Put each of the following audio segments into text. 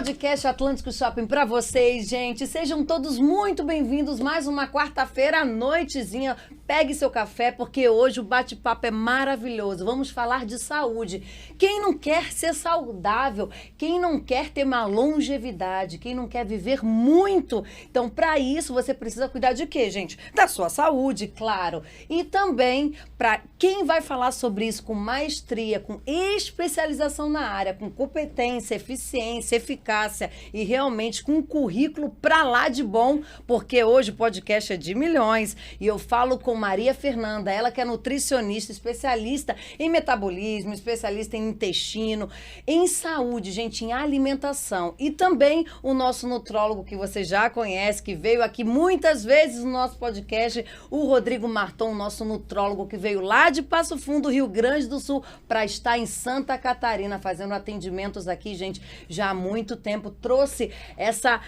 podcast Atlântico Shopping para vocês, gente. Sejam todos muito bem-vindos. Mais uma quarta-feira à noitezinha. Pegue seu café, porque hoje o bate-papo é maravilhoso. Vamos falar de saúde. Quem não quer ser saudável? Quem não quer ter uma longevidade? Quem não quer viver muito? Então, para isso, você precisa cuidar de quê, gente? Da sua saúde, claro. E também, para quem vai falar sobre isso com maestria, com especialização na área, com competência, eficiência, eficácia e realmente com um currículo pra lá de bom, porque hoje o podcast é de milhões e eu falo com Maria Fernanda, ela que é nutricionista, especialista em metabolismo, especialista em intestino, em saúde, gente, em alimentação, e também o nosso nutrólogo que você já conhece, que veio aqui muitas vezes no nosso podcast, o Rodrigo Marton, nosso nutrólogo que veio lá de Passo Fundo, Rio Grande do Sul, para estar em Santa Catarina fazendo atendimentos aqui, gente, já há muito tempo. Trouxe essa,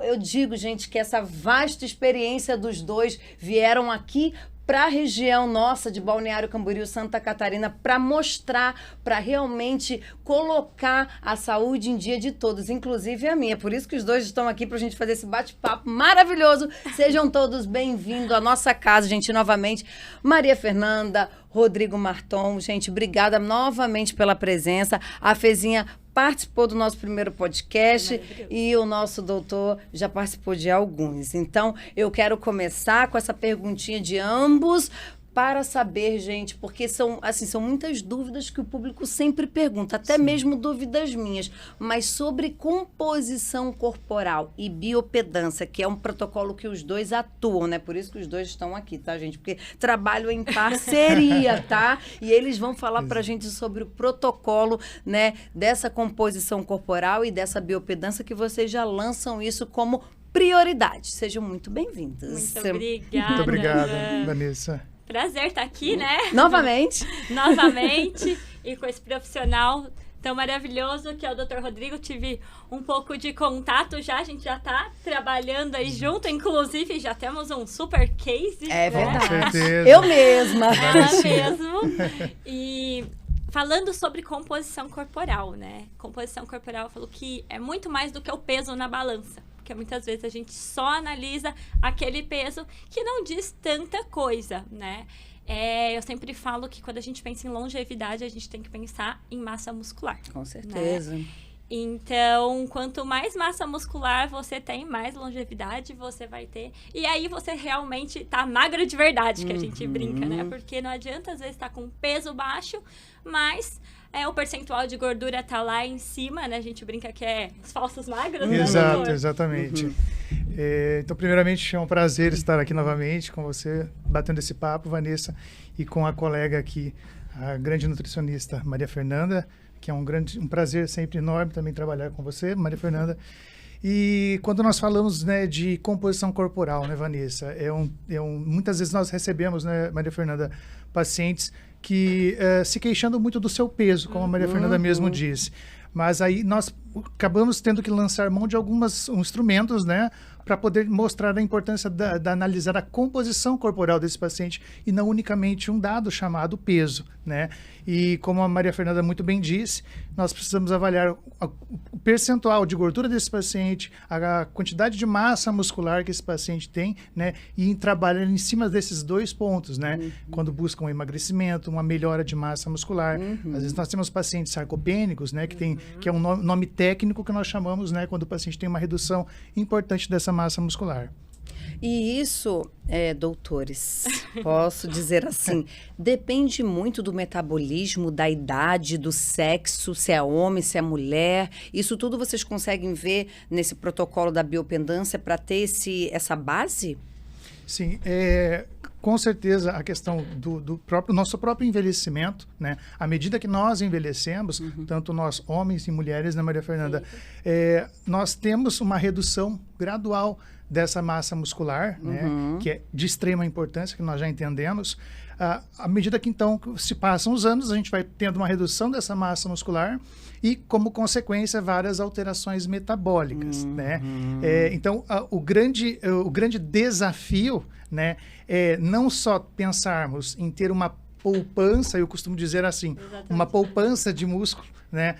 eu digo, gente, que essa vasta experiência dos dois vieram aqui para a região nossa de Balneário Camboriú, Santa Catarina, para mostrar, para realmente colocar a saúde em dia de todos, inclusive a minha. Por isso que os dois estão aqui para a gente fazer esse bate-papo maravilhoso. Sejam todos bem-vindos à nossa casa, gente, novamente. Maria Fernanda, Rodrigo Marton, gente, obrigada novamente pela presença. A Fezinha participou do nosso primeiro podcast e o nosso doutor já participou de alguns. Então, eu quero começar com essa perguntinha de ambos para saber, gente, porque são muitas dúvidas que o público sempre pergunta, até Sim. mesmo dúvidas minhas, mas sobre composição corporal e biopedância, que é um protocolo que os dois atuam, né? Por isso que os dois estão aqui, tá, gente? Porque trabalham em parceria, tá? E eles vão falar pra gente sobre o protocolo, né, dessa composição corporal e dessa biopedância, que vocês já lançam isso como prioridade. Sejam muito bem-vindos. Muito obrigada. Muito obrigada, Vanessa. Prazer estar aqui, né? Novamente. Novamente. E com esse profissional tão maravilhoso que é o Dr. Rodrigo. Tive um pouco de contato já. A gente já está trabalhando aí junto. Inclusive, já temos um super case. É verdade. Com certeza. Eu mesma. Ela mesmo. E falando sobre composição corporal, né? Composição corporal, eu falo que é muito mais do que o peso na balança. Porque muitas vezes a gente só analisa aquele peso que não diz tanta coisa, né? Eu sempre falo que quando a gente pensa em longevidade, a gente tem que pensar em massa muscular. Com certeza. Né? Então, quanto mais massa muscular você tem, mais longevidade você vai ter. E aí você realmente tá magro de verdade, que a gente brinca, né? Porque não adianta, às vezes, estar com peso baixo, mas o percentual de gordura tá lá em cima, né? A gente brinca que é os falsos magros, né? Exato, exatamente. Então, primeiramente, é um prazer estar aqui novamente com você, batendo esse papo, Vanessa, e com a colega aqui, a grande nutricionista Maria Fernanda, que é um prazer sempre enorme também trabalhar com você, Maria Fernanda. E quando nós falamos, né, de composição corporal, né, Vanessa, muitas vezes nós recebemos, né, Maria Fernanda, pacientes que se queixando muito do seu peso, como a Maria Fernanda mesmo disse. Mas aí nós acabamos tendo que lançar mão de alguns instrumentos, né, para poder mostrar a importância da analisar a composição corporal desse paciente e não unicamente um dado chamado peso, né? E como a Maria Fernanda muito bem disse, nós precisamos avaliar o percentual de gordura desse paciente, a quantidade de massa muscular que esse paciente tem, né? E trabalhar em cima desses dois pontos, né? Quando buscam um emagrecimento, uma melhora de massa muscular. Às vezes nós temos pacientes sarcopênicos, né? Que é um nome técnico que nós chamamos, né? Quando o paciente tem uma redução importante dessa massa muscular. E isso, doutores, posso dizer assim, depende muito do metabolismo, da idade, do sexo, se é homem, se é mulher. Isso tudo vocês conseguem ver nesse protocolo da biopendância para ter essa base? Sim, com certeza a questão do nosso próprio envelhecimento, né? À medida que nós envelhecemos, tanto nós homens e mulheres, né, Maria Fernanda, nós temos uma redução gradual dessa massa muscular, né, que é de extrema importância, que nós já entendemos. À medida que, então, se passam os anos, a gente vai tendo uma redução dessa massa muscular e, como consequência, várias alterações metabólicas, né? Então, o grande desafio, né, é não só pensarmos em ter uma poupança, eu costumo dizer assim, uma poupança de músculo, né,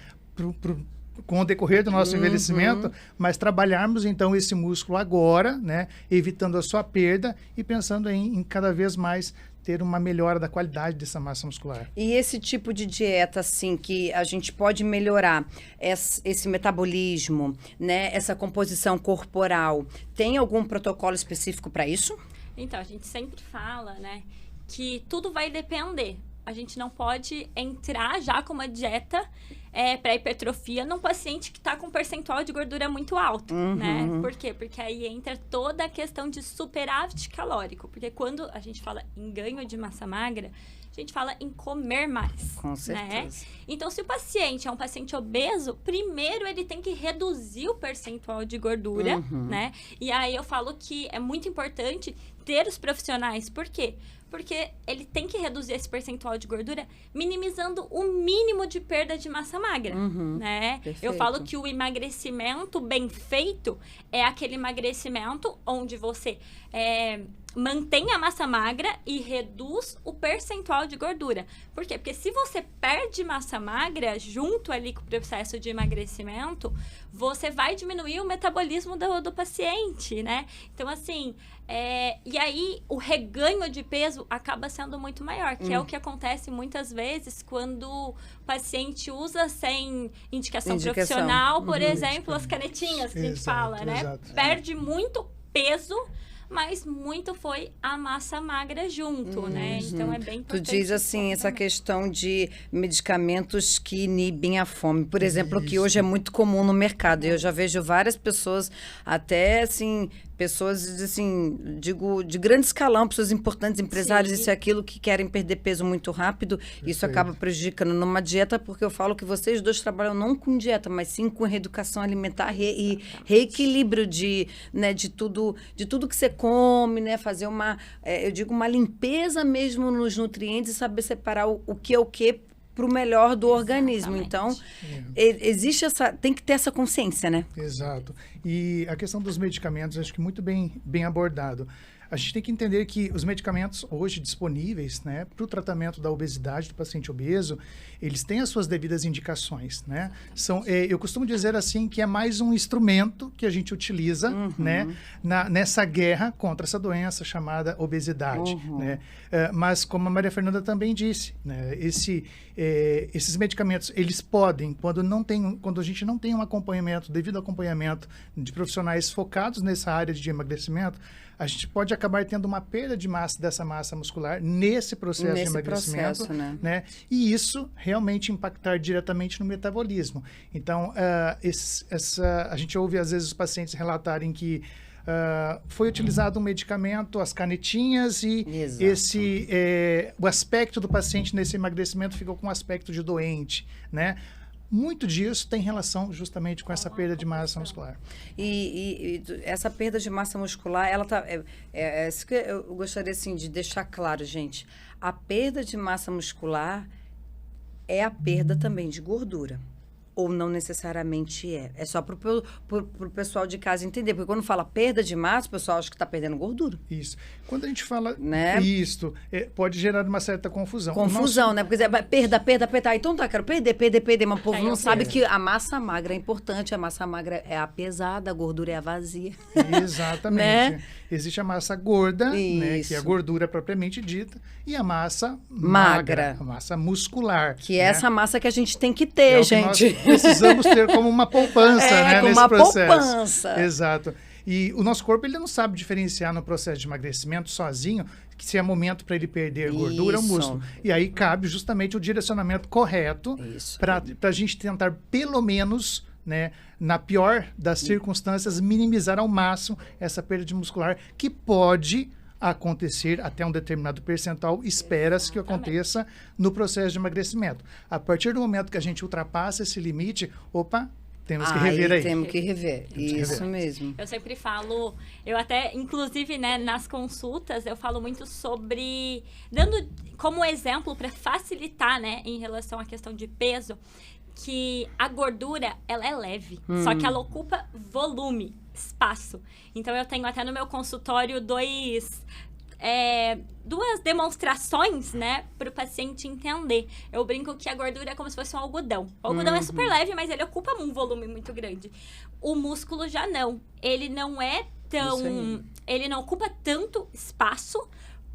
com o decorrer do nosso envelhecimento, mas trabalharmos então esse músculo agora, né, evitando a sua perda e pensando em cada vez mais ter uma melhora da qualidade dessa massa muscular. E esse tipo de dieta, assim, que a gente pode melhorar esse metabolismo, né, essa composição corporal, tem algum protocolo específico para isso? Então, a gente sempre fala, né, que tudo vai depender. A gente não pode entrar já com uma dieta para hipertrofia num paciente que está com um percentual de gordura muito alto, né? Por quê? Porque aí entra toda a questão de superávit calórico. Porque quando a gente fala em ganho de massa magra, a gente fala em comer mais. Com certeza. Né? Então, se o paciente é um paciente obeso, primeiro ele tem que reduzir o percentual de gordura, né? E aí eu falo que é muito importante ter os profissionais. Por quê? Porque ele tem que reduzir esse percentual de gordura, minimizando o mínimo de perda de massa magra, né? Perfeito. Eu falo que o emagrecimento bem feito é aquele emagrecimento onde você mantém a massa magra e reduz o percentual de gordura. Por quê? Porque se você perde massa magra junto ali com o processo de emagrecimento, você vai diminuir o metabolismo do paciente, né? Então, assim, e aí o reganho de peso acaba sendo muito maior, que é o que acontece muitas vezes quando o paciente usa sem indicação profissional, por exemplo, as canetinhas que a gente fala, né? Exato. Perde muito peso, mas muito foi a massa magra junto, né? Então, é bem importante. Tu diz assim, essa questão de medicamentos que inibem a fome. Por exemplo, que hoje é muito comum no mercado. Eu já vejo várias pessoas, até assim, pessoas, assim, digo, de grande escalão, pessoas importantes, empresários, isso e aquilo, que querem perder peso muito rápido. Isso acaba prejudicando numa dieta, porque eu falo que vocês dois trabalham não com dieta, mas sim com reeducação alimentar e reequilíbrio de tudo que você come, né? Fazer eu digo, uma limpeza mesmo nos nutrientes e saber separar o que é o que para o melhor do organismo. Então, existe tem que ter essa consciência, né? Exato. E a questão dos medicamentos, acho que muito bem abordado. A gente tem que entender que os medicamentos hoje disponíveis, né, para o tratamento da obesidade do paciente obeso, eles têm as suas devidas indicações, né? Eu costumo dizer assim que é mais um instrumento que a gente utiliza, né, nessa guerra contra essa doença chamada obesidade, né? Mas como a Maria Fernanda também disse, né, esses medicamentos, eles podem, quando a gente não tem um acompanhamento, devido acompanhamento de profissionais focados nessa área de emagrecimento, a gente pode acabar tendo uma perda de massa dessa massa muscular nesse processo de emagrecimento, né? E isso realmente impactar diretamente no metabolismo. Então, a gente ouve às vezes os pacientes relatarem que foi utilizado um medicamento, as canetinhas, e o aspecto do paciente nesse emagrecimento ficou com um aspecto de doente, né? Muito disso tem relação justamente com essa perda de massa muscular. E essa perda de massa muscular, ela tá... isso que eu gostaria, assim, de deixar claro, gente. A perda de massa muscular é a perda também de gordura. Ou não necessariamente é. É só pro pessoal de casa entender. Porque quando fala perda de massa, o pessoal acha que está perdendo gordura. Isso. Quando a gente fala isso, pode gerar uma certa confusão. Né? Porque perda. Então tá, quero perder. Mas o povo não sabe que a massa magra é importante. A massa magra é a pesada, a gordura é a vazia. Exatamente. Né? Existe a massa gorda, né, que é a gordura propriamente dita, e a massa magra, a massa muscular. Que é essa massa que a gente tem que ter, gente. Precisamos ter como uma poupança, né, como nesse uma processo. Poupança. Exato. E o nosso corpo, ele não sabe diferenciar no processo de emagrecimento sozinho, que se é momento para ele perder gordura ou músculo. E aí cabe justamente o direcionamento correto para a gente tentar, pelo menos, né, na pior das circunstâncias, minimizar ao máximo essa perda de muscular, que pode acontecer até um determinado percentual, espera-se que aconteça no processo de emagrecimento. A partir do momento que a gente ultrapassa esse limite, temos que rever aí. Temos que rever. Isso mesmo. Eu sempre falo, eu até, inclusive, né, nas consultas, eu falo muito sobre, dando como exemplo para facilitar, né, em relação à questão de peso, que a gordura, ela é leve, só que ela ocupa volume, espaço. Então, eu tenho até no meu consultório duas demonstrações, né, para o paciente entender. Eu brinco que a gordura é como se fosse um algodão. O algodão é super leve, mas ele ocupa um volume muito grande. O músculo já não. Ele não é tão... Ele não ocupa tanto espaço,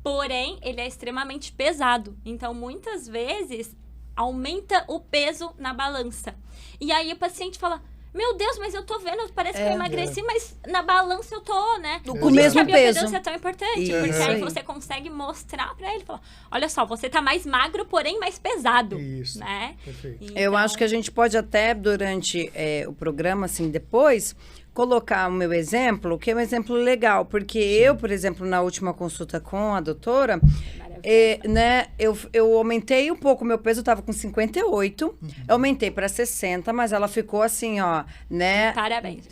porém, ele é extremamente pesado. Então, muitas vezes, aumenta o peso na balança. E aí, o paciente fala... Meu Deus, mas eu tô vendo, parece que eu emagreci, mas na balança eu tô, né? Com o mesmo a biopedância peso. É tão importante, porque aí você consegue mostrar pra ele, falar, olha só, você tá mais magro, porém mais pesado. Isso, né? perfeito. Eu Então, acho que a gente pode até, durante o programa, assim, depois, colocar o meu exemplo, que é um exemplo legal, porque eu, por exemplo, na última consulta com a doutora, né, eu aumentei um pouco o meu peso, eu tava com 58, eu aumentei para 60, mas ela ficou assim, ó, né? Parabéns.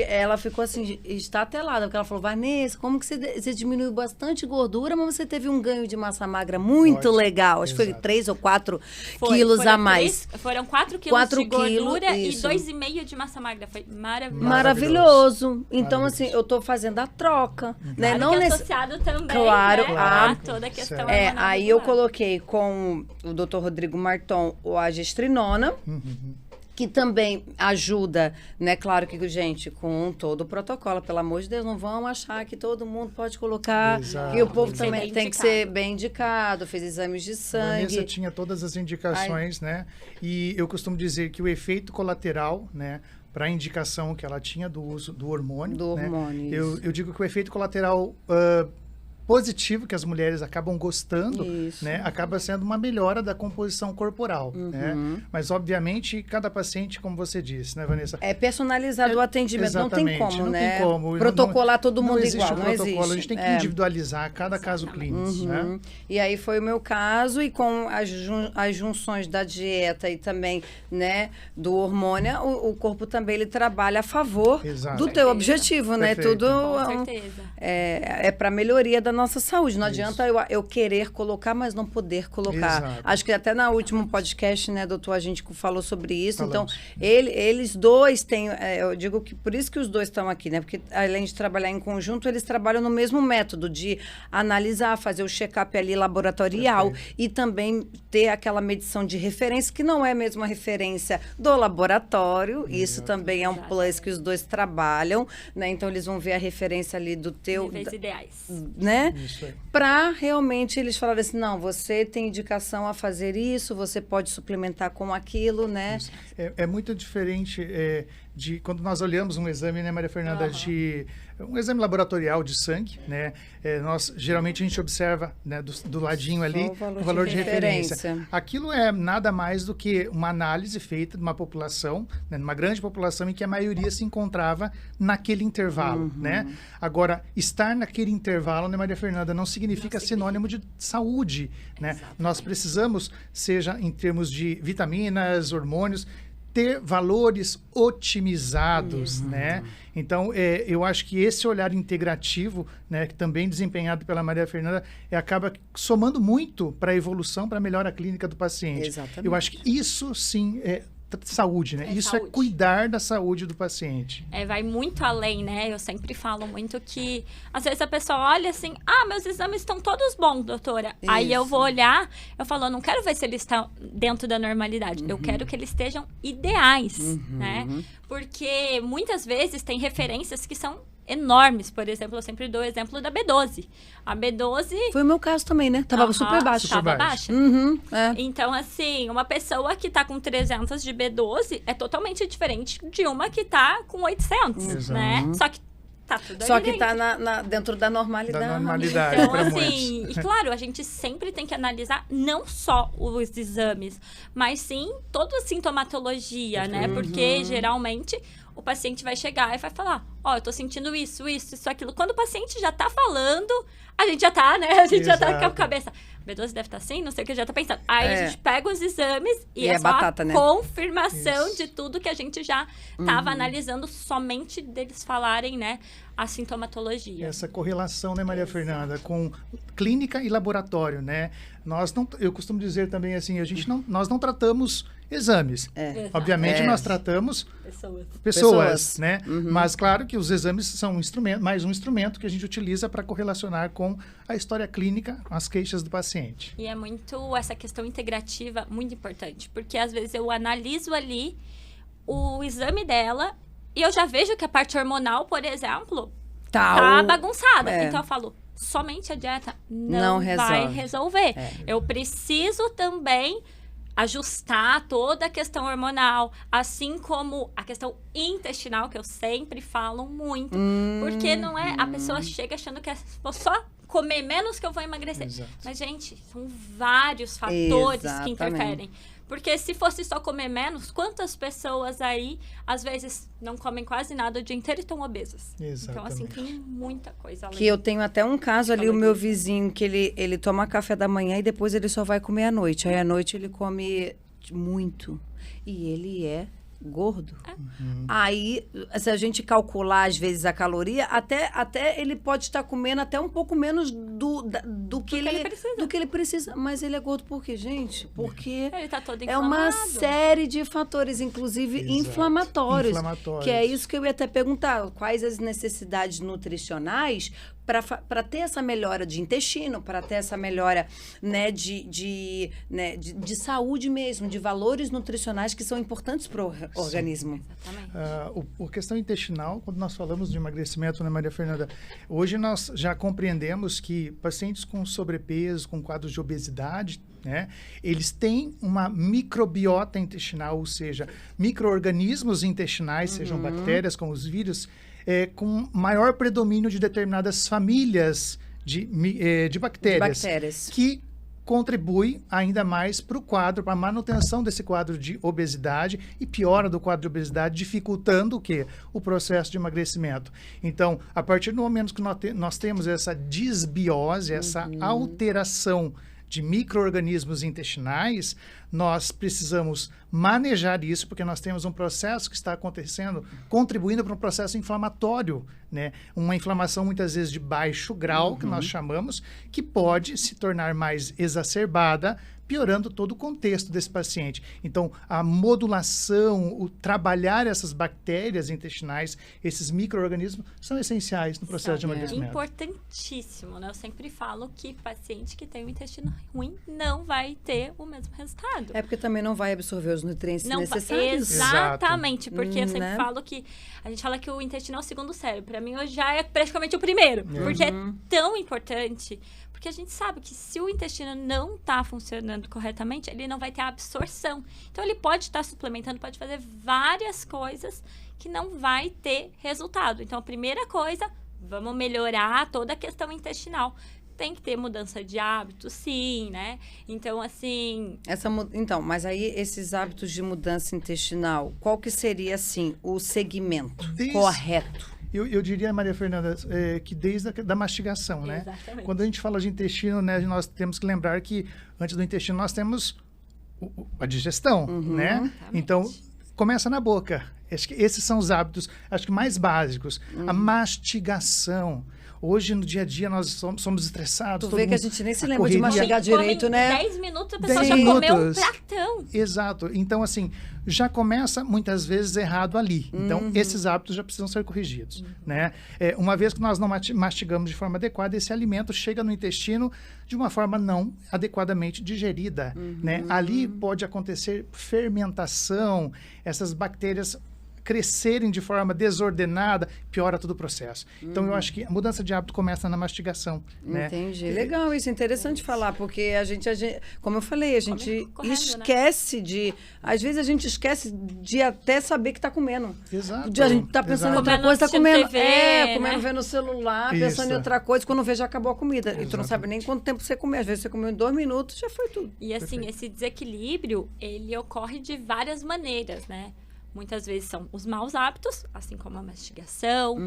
Ela ficou assim, estatelada, porque ela falou, Vanessa, como que você diminuiu bastante gordura, mas você teve um ganho de massa magra muito legal, acho que foi 3 ou 4 quilos a mais. Foram 4 quilos de gordura e isso. 2,5 de massa magra, foi maravilhoso. Maravilhoso. Então, assim, eu tô fazendo a troca, né? Claro não que é nesse... associado também, Claro, né, claro. a toda a questão aí eu coloquei com o Dr. Rodrigo Marton a gestrinona, que também ajuda, né? Claro que, gente, com todo o protocolo, pelo amor de Deus, não vão achar que todo mundo pode colocar, Exato, que o povo exato. também tem que ser bem indicado, fez exames de sangue. Vanessa tinha todas as indicações, né? E eu costumo dizer que o efeito colateral, né? Para a indicação que ela tinha do uso do hormônio. Do hormônio, né? isso. Eu digo que o efeito colateral positivo, que as mulheres acabam gostando, Isso. né? Acaba sendo uma melhora da composição corporal. Né? Mas, obviamente, cada paciente, como você disse, né, Vanessa? É personalizado o atendimento, não tem como, não né? tem como. Protocolar todo mundo não existe igual, o não protocolo, existe. A gente tem que individualizar cada caso clínico, né? E aí foi o meu caso, e com as junções da dieta e também, né, do hormônio, o corpo também ele trabalha a favor do teu objetivo, né? Perfeito. Tudo Com certeza. é para melhoria da nossa saúde. Não adianta eu querer colocar, mas não poder colocar. Exato. Acho que até no último podcast, né, doutor, a gente falou sobre isso. Falamos. Então, eles dois têm, eu digo que por isso que os dois estão aqui, né? Porque além de trabalhar em conjunto, eles trabalham no mesmo método de analisar, fazer o check-up ali laboratorial. Perfeito. E também ter aquela medição de referência, que não é mesmo a referência do laboratório. Isso também é um plus que os dois trabalham, né? Então, eles vão ver a referência ali do teu... Níveis ideais. Né? Isso aí. Para realmente eles falarem assim, não, você tem indicação a fazer isso, você pode suplementar com aquilo, né? É muito diferente de quando nós olhamos um exame, né, Maria Fernanda, de um exame laboratorial de sangue, né? Geralmente a gente observa, né, do ladinho ali o valor de referência. Aquilo é nada mais do que uma análise feita de uma população, né, numa grande população em que a maioria se encontrava naquele intervalo, né? Agora, estar naquele intervalo, né, Maria Fernanda, não significa sinônimo de saúde, né? Nós precisamos, seja em termos de vitaminas, hormônios, ter valores otimizados, né? Então, eu acho que esse olhar integrativo, né, que também desempenhado pela Maria Fernanda, acaba somando muito para a evolução, para a melhora clínica do paciente. Exatamente. Eu acho que isso sim é saúde, né? Isso saúde. é cuidar da saúde do paciente. Vai muito além, né? Eu sempre falo muito que, às vezes a pessoa olha assim, meus exames estão todos bons, doutora. Isso. Aí eu vou olhar, eu falo, eu não quero ver se eles estão dentro da normalidade. Eu quero que eles estejam ideais, né? Porque muitas vezes tem referências que são enormes. Por exemplo, eu sempre dou o exemplo da B12. A B12... Foi o meu caso também, né? Tava super baixo. Tava baixa. Então, assim, uma pessoa que tá com 300 de B12 é totalmente diferente de uma que tá com 800, né? Só que tá tudo Só evidente. que tá dentro da normalidade. Da normalidade, Então, para assim, muitos. e claro, a gente sempre tem que analisar não só os exames, mas sim toda a sintomatologia, né? Porque geralmente o paciente vai chegar e vai falar, eu tô sentindo isso, aquilo. Quando o paciente já tá falando, a gente já tá, né? A gente já tá com a cabeça. B12 deve estar assim, não sei o que, já tá pensando. Aí a gente pega os exames e é só batata, a né? confirmação de tudo que a gente já tava analisando somente deles falarem, né? A sintomatologia. Essa correlação, né, Maria Fernanda, com clínica e laboratório, né? Eu costumo dizer também assim, nós não tratamos exames. Obviamente, nós tratamos pessoas, né? Mas, claro que os exames são mais um instrumento que a gente utiliza para correlacionar com a história clínica, com as queixas do paciente. E é muito essa questão integrativa, muito importante, porque às vezes eu analiso ali o exame dela e eu já vejo que a parte hormonal, por exemplo, tá bagunçada. Então eu falo, somente a dieta não vai resolver. Eu preciso também ajustar toda a questão hormonal, assim como a questão intestinal, que eu sempre falo muito, porque não é, a pessoa chega achando que vou só comer menos que eu vou emagrecer. Exato. Mas, gente, são vários fatores que interferem. Porque se fosse só comer menos, quantas pessoas aí, às vezes, não comem quase nada o dia inteiro e estão obesas? Exatamente. Então, assim, tem muita coisa além. Que eu tenho até um caso ali, o meu vizinho, que ele toma café da manhã e depois ele só vai comer à noite. Aí à noite ele come muito. E ele é gordo. Aí, se a gente calcular, às vezes, a caloria, até ele pode estar comendo até um pouco menos do que ele precisa. Mas ele é gordo por quê, gente? Porque ele tá todo é uma série de fatores, inclusive inflamatórios. Que é isso que eu ia até perguntar. Quais as necessidades nutricionais para ter essa melhora de intestino, para ter essa melhora, né, de saúde mesmo, de valores nutricionais que são importantes para o organismo. Exatamente. A questão intestinal, quando nós falamos de emagrecimento, né, Maria Fernanda? Hoje nós já compreendemos que pacientes com sobrepeso, com quadros de obesidade, né, eles têm uma microbiota intestinal, ou seja, micro-organismos intestinais, sejam bactérias como os vírus, com maior predomínio de determinadas famílias de bactérias, que contribui ainda mais para o quadro, para a manutenção desse quadro de obesidade e piora do quadro de obesidade, dificultando o quê? O processo de emagrecimento. Então, a partir do momento que nós temos essa disbiose, essa alteração de micro-organismos intestinais, nós precisamos manejar isso, porque nós temos um processo que está acontecendo, contribuindo para um processo inflamatório, né? Uma inflamação muitas vezes de baixo grau, que nós chamamos, que pode se tornar mais exacerbada, piorando todo o contexto desse paciente. Então, a modulação, o trabalhar essas bactérias intestinais, esses micro-organismos, são essenciais no processo de emagrecimento. Importantíssimo, né? Eu sempre falo que paciente que tem um intestino ruim não vai ter o mesmo resultado. É porque também não vai absorver os nutrientes necessários. Exatamente, porque eu sempre falo que a gente fala que o intestino é o segundo cérebro. Para mim, hoje já é praticamente o primeiro, porque é tão importante. Porque a gente sabe que se o intestino não está funcionando corretamente, ele não vai ter a absorção. Então, ele pode estar suplementando, pode fazer várias coisas que não vai ter resultado. Então, a primeira coisa, vamos melhorar toda a questão intestinal. Tem que ter mudança de hábito, sim, né? Então, assim... Mas aí, esses hábitos de mudança intestinal, qual que seria, assim, o segmento correto? Eu diria, Maria Fernanda, que desde a mastigação, né? Exatamente. Quando a gente fala de intestino, né, nós temos que lembrar que antes do intestino nós temos a digestão, né? Exatamente. Então, começa na boca. Acho que esses são os hábitos, acho que mais básicos. A mastigação. Hoje, no dia a dia, nós somos estressados. Tu vê que a gente nem se lembra de mastigar direito, né? 10 minutos, a pessoa já comeu um pratão. Exato. Então, assim, já começa, muitas vezes, errado ali. Então, esses hábitos já precisam ser corrigidos, né? Uma vez que nós não mastigamos de forma adequada, esse alimento chega no intestino de uma forma não adequadamente digerida, né? Ali pode acontecer fermentação, essas bactérias crescerem de forma desordenada, piora todo o processo. Então, eu acho que a mudança de hábito começa na mastigação, né? Entendi. Legal, isso é interessante falar, porque a gente, como eu falei, a gente esquece de... Às vezes, a gente esquece de até saber que está comendo. Exato. A gente está pensando em outra coisa, está comendo... comendo, vendo o celular, pensando em outra coisa, quando vê, já acabou a comida. Exato. E tu não sabe nem quanto tempo você comeu. Às vezes, você comeu em 2 minutos, já foi tudo. E, assim, esse desequilíbrio, ele ocorre de várias maneiras, né? Muitas vezes são os maus hábitos, assim como a mastigação,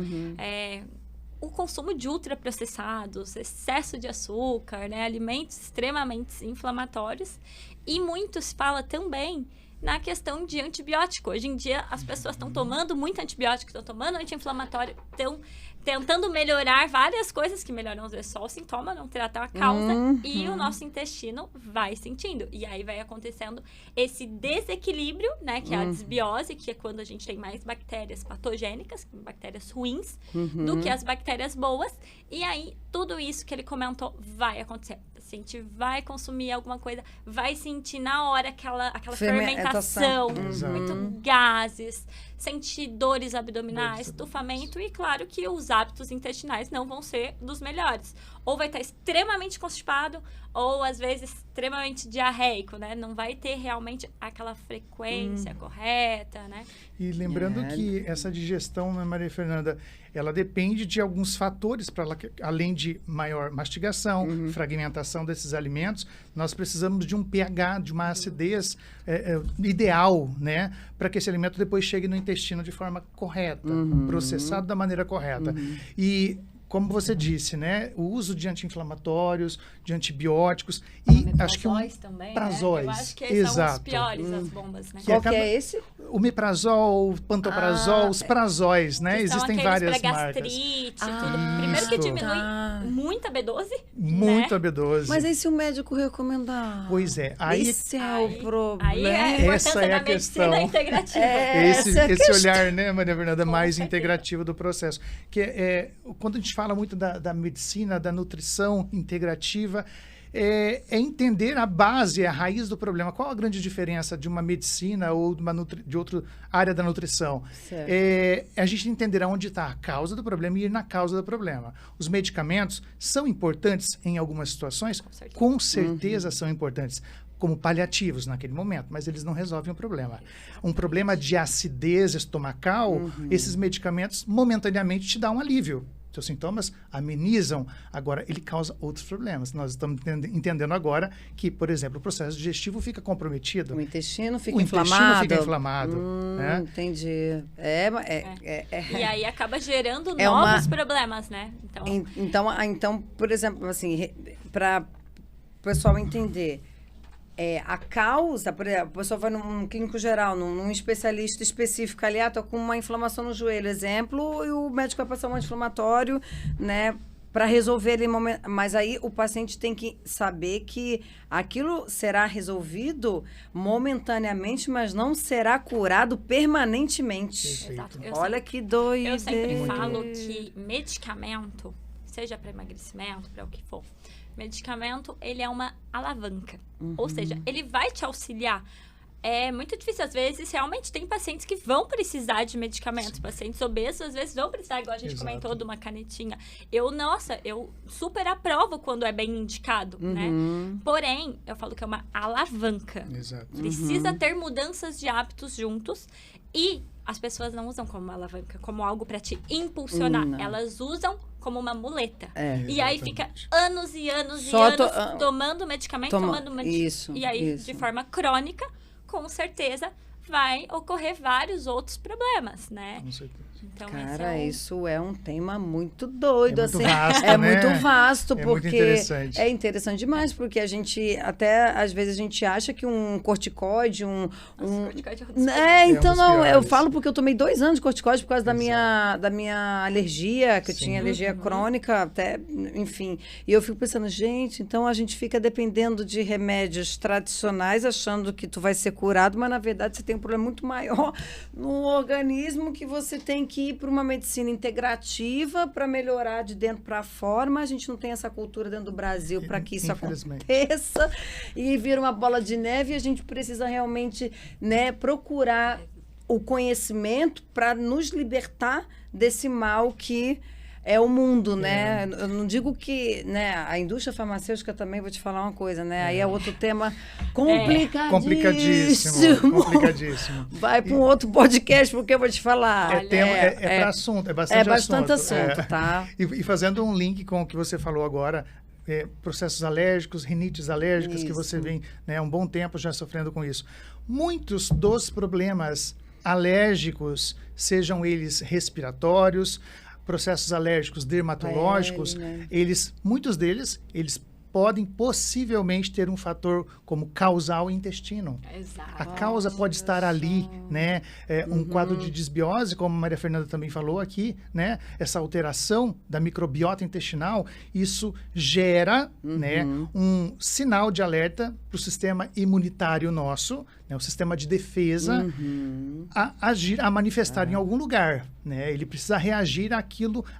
o consumo de ultraprocessados, excesso de açúcar, né? Alimentos extremamente inflamatórios. E muito se fala também na questão de antibiótico. Hoje em dia, as pessoas estão tomando muito antibiótico, estão tomando anti-inflamatório, estão tentando melhorar várias coisas que melhoram, às vezes, só o sintoma, não tratar a causa, e o nosso intestino vai sentindo. E aí vai acontecendo esse desequilíbrio, né, que é a desbiose, que é quando a gente tem mais bactérias patogênicas, bactérias ruins, do que as bactérias boas. E aí, tudo isso que ele comentou vai acontecer. O paciente vai consumir alguma coisa, vai sentir na hora aquela fermentação, muito gases, sentir dores abdominais, estufamento, e claro que os hábitos intestinais não vão ser dos melhores. Ou vai estar extremamente constipado, ou às vezes extremamente diarreico, né? Não vai ter realmente aquela frequência correta, né? E lembrando que essa digestão, né, Maria Fernanda, ela depende de alguns fatores, além de maior mastigação, fragmentação desses alimentos, nós precisamos de um pH, de uma acidez ideal, né? Para que esse alimento depois chegue no intestino de forma correta, processado da maneira correta. E como você disse, né, o uso de anti-inflamatórios, de antibióticos e acho que também, prazóis. Né? Eu acho que são os piores, as bombas, né? Qual que é esse? O meprazol, o pantoprazol, os prazóis, né? Existem várias marcas. Gastrite, tudo. Primeiro que diminui muita B12, muito né? a B12. Mas aí se o médico recomendar? Pois é. Aí, esse é o problema. Aí é a essa é a questão. Integrativa. Esse olhar, né, Maria Fernanda, mais integrativo do processo. Que quando a gente fala muito da medicina, da nutrição integrativa, é entender a base, a raiz do problema. Qual a grande diferença de uma medicina ou de outra área da nutrição? É a gente entender aonde está a causa do problema e ir na causa do problema. Os medicamentos são importantes em algumas situações? Com certeza são importantes, como paliativos naquele momento, mas eles não resolvem o problema. Um problema de acidez estomacal, esses medicamentos momentaneamente te dão um alívio. Seus sintomas amenizam, agora ele causa outros problemas. Nós estamos entendendo agora que, por exemplo, o processo digestivo fica comprometido. O intestino fica inflamado. Né? Entendi. E aí acaba gerando novos problemas, né? Então, por exemplo, assim, para o pessoal entender, a causa, por exemplo, a pessoa vai num clínico geral, num especialista específico ali, tô com uma inflamação no joelho, exemplo, e o médico vai passar um anti-inflamatório, né, para resolver ele, mas aí o paciente tem que saber que aquilo será resolvido momentaneamente, mas não será curado permanentemente. Exato. Olha que doido. Eu sempre falo que medicamento, seja para emagrecimento, para o que for, medicamento, ele é uma alavanca. Ou seja, ele vai te auxiliar. É muito difícil, às vezes, realmente tem pacientes que vão precisar de medicamentos. Pacientes obesos, às vezes, vão precisar, igual a gente comentou, de uma canetinha. Eu super aprovo quando é bem indicado, né? Porém, eu falo que é uma alavanca. Exato. Precisa ter mudanças de hábitos juntos e as pessoas não usam como uma alavanca, como algo para te impulsionar. Elas usam como uma muleta. E aí fica anos e anos tomando medicamento, e aí, de forma crônica, com certeza, vai ocorrer vários outros problemas, né? Com certeza. Então, cara, isso é um tema muito doido, muito vasto, né? muito vasto, porque muito interessante. É interessante demais, porque a gente, até, às vezes, a gente acha que um corticóide, corticóide eu falo porque eu tomei 2 anos de corticóide por causa da minha alergia, que eu tinha alergia crônica, até, enfim. E eu fico pensando, gente, então a gente fica dependendo de remédios tradicionais, achando que tu vai ser curado, mas, na verdade, você tem um problema muito maior no organismo, que você tem que ir para uma medicina integrativa para melhorar de dentro para fora, mas a gente não tem essa cultura dentro do Brasil para que isso aconteça e vira uma bola de neve, e a gente precisa realmente, né, procurar o conhecimento para nos libertar desse mal que é o mundo, né? Eu não digo que, né, a indústria farmacêutica também, vou te falar uma coisa, né? Aí é outro tema complicadíssimo. Vai para um outro podcast, porque eu vou te falar. Para assunto, é bastante assunto, tá? E fazendo um link com o que você falou agora, processos alérgicos, rinites alérgicas, que você vem, né, há um bom tempo já sofrendo com isso. Muitos dos problemas alérgicos, sejam eles respiratórios, processos alérgicos dermatológicos, muitos deles, eles podem possivelmente ter um fator como causal intestino. Exato. A causa pode estar ali, né? Um quadro de disbiose, como a Maria Fernanda também falou aqui, né? Essa alteração da microbiota intestinal, isso gera, né, um sinal de alerta para o sistema imunitário nosso, né, o sistema de defesa, a agir, a manifestar em algum lugar, né? Ele precisa reagir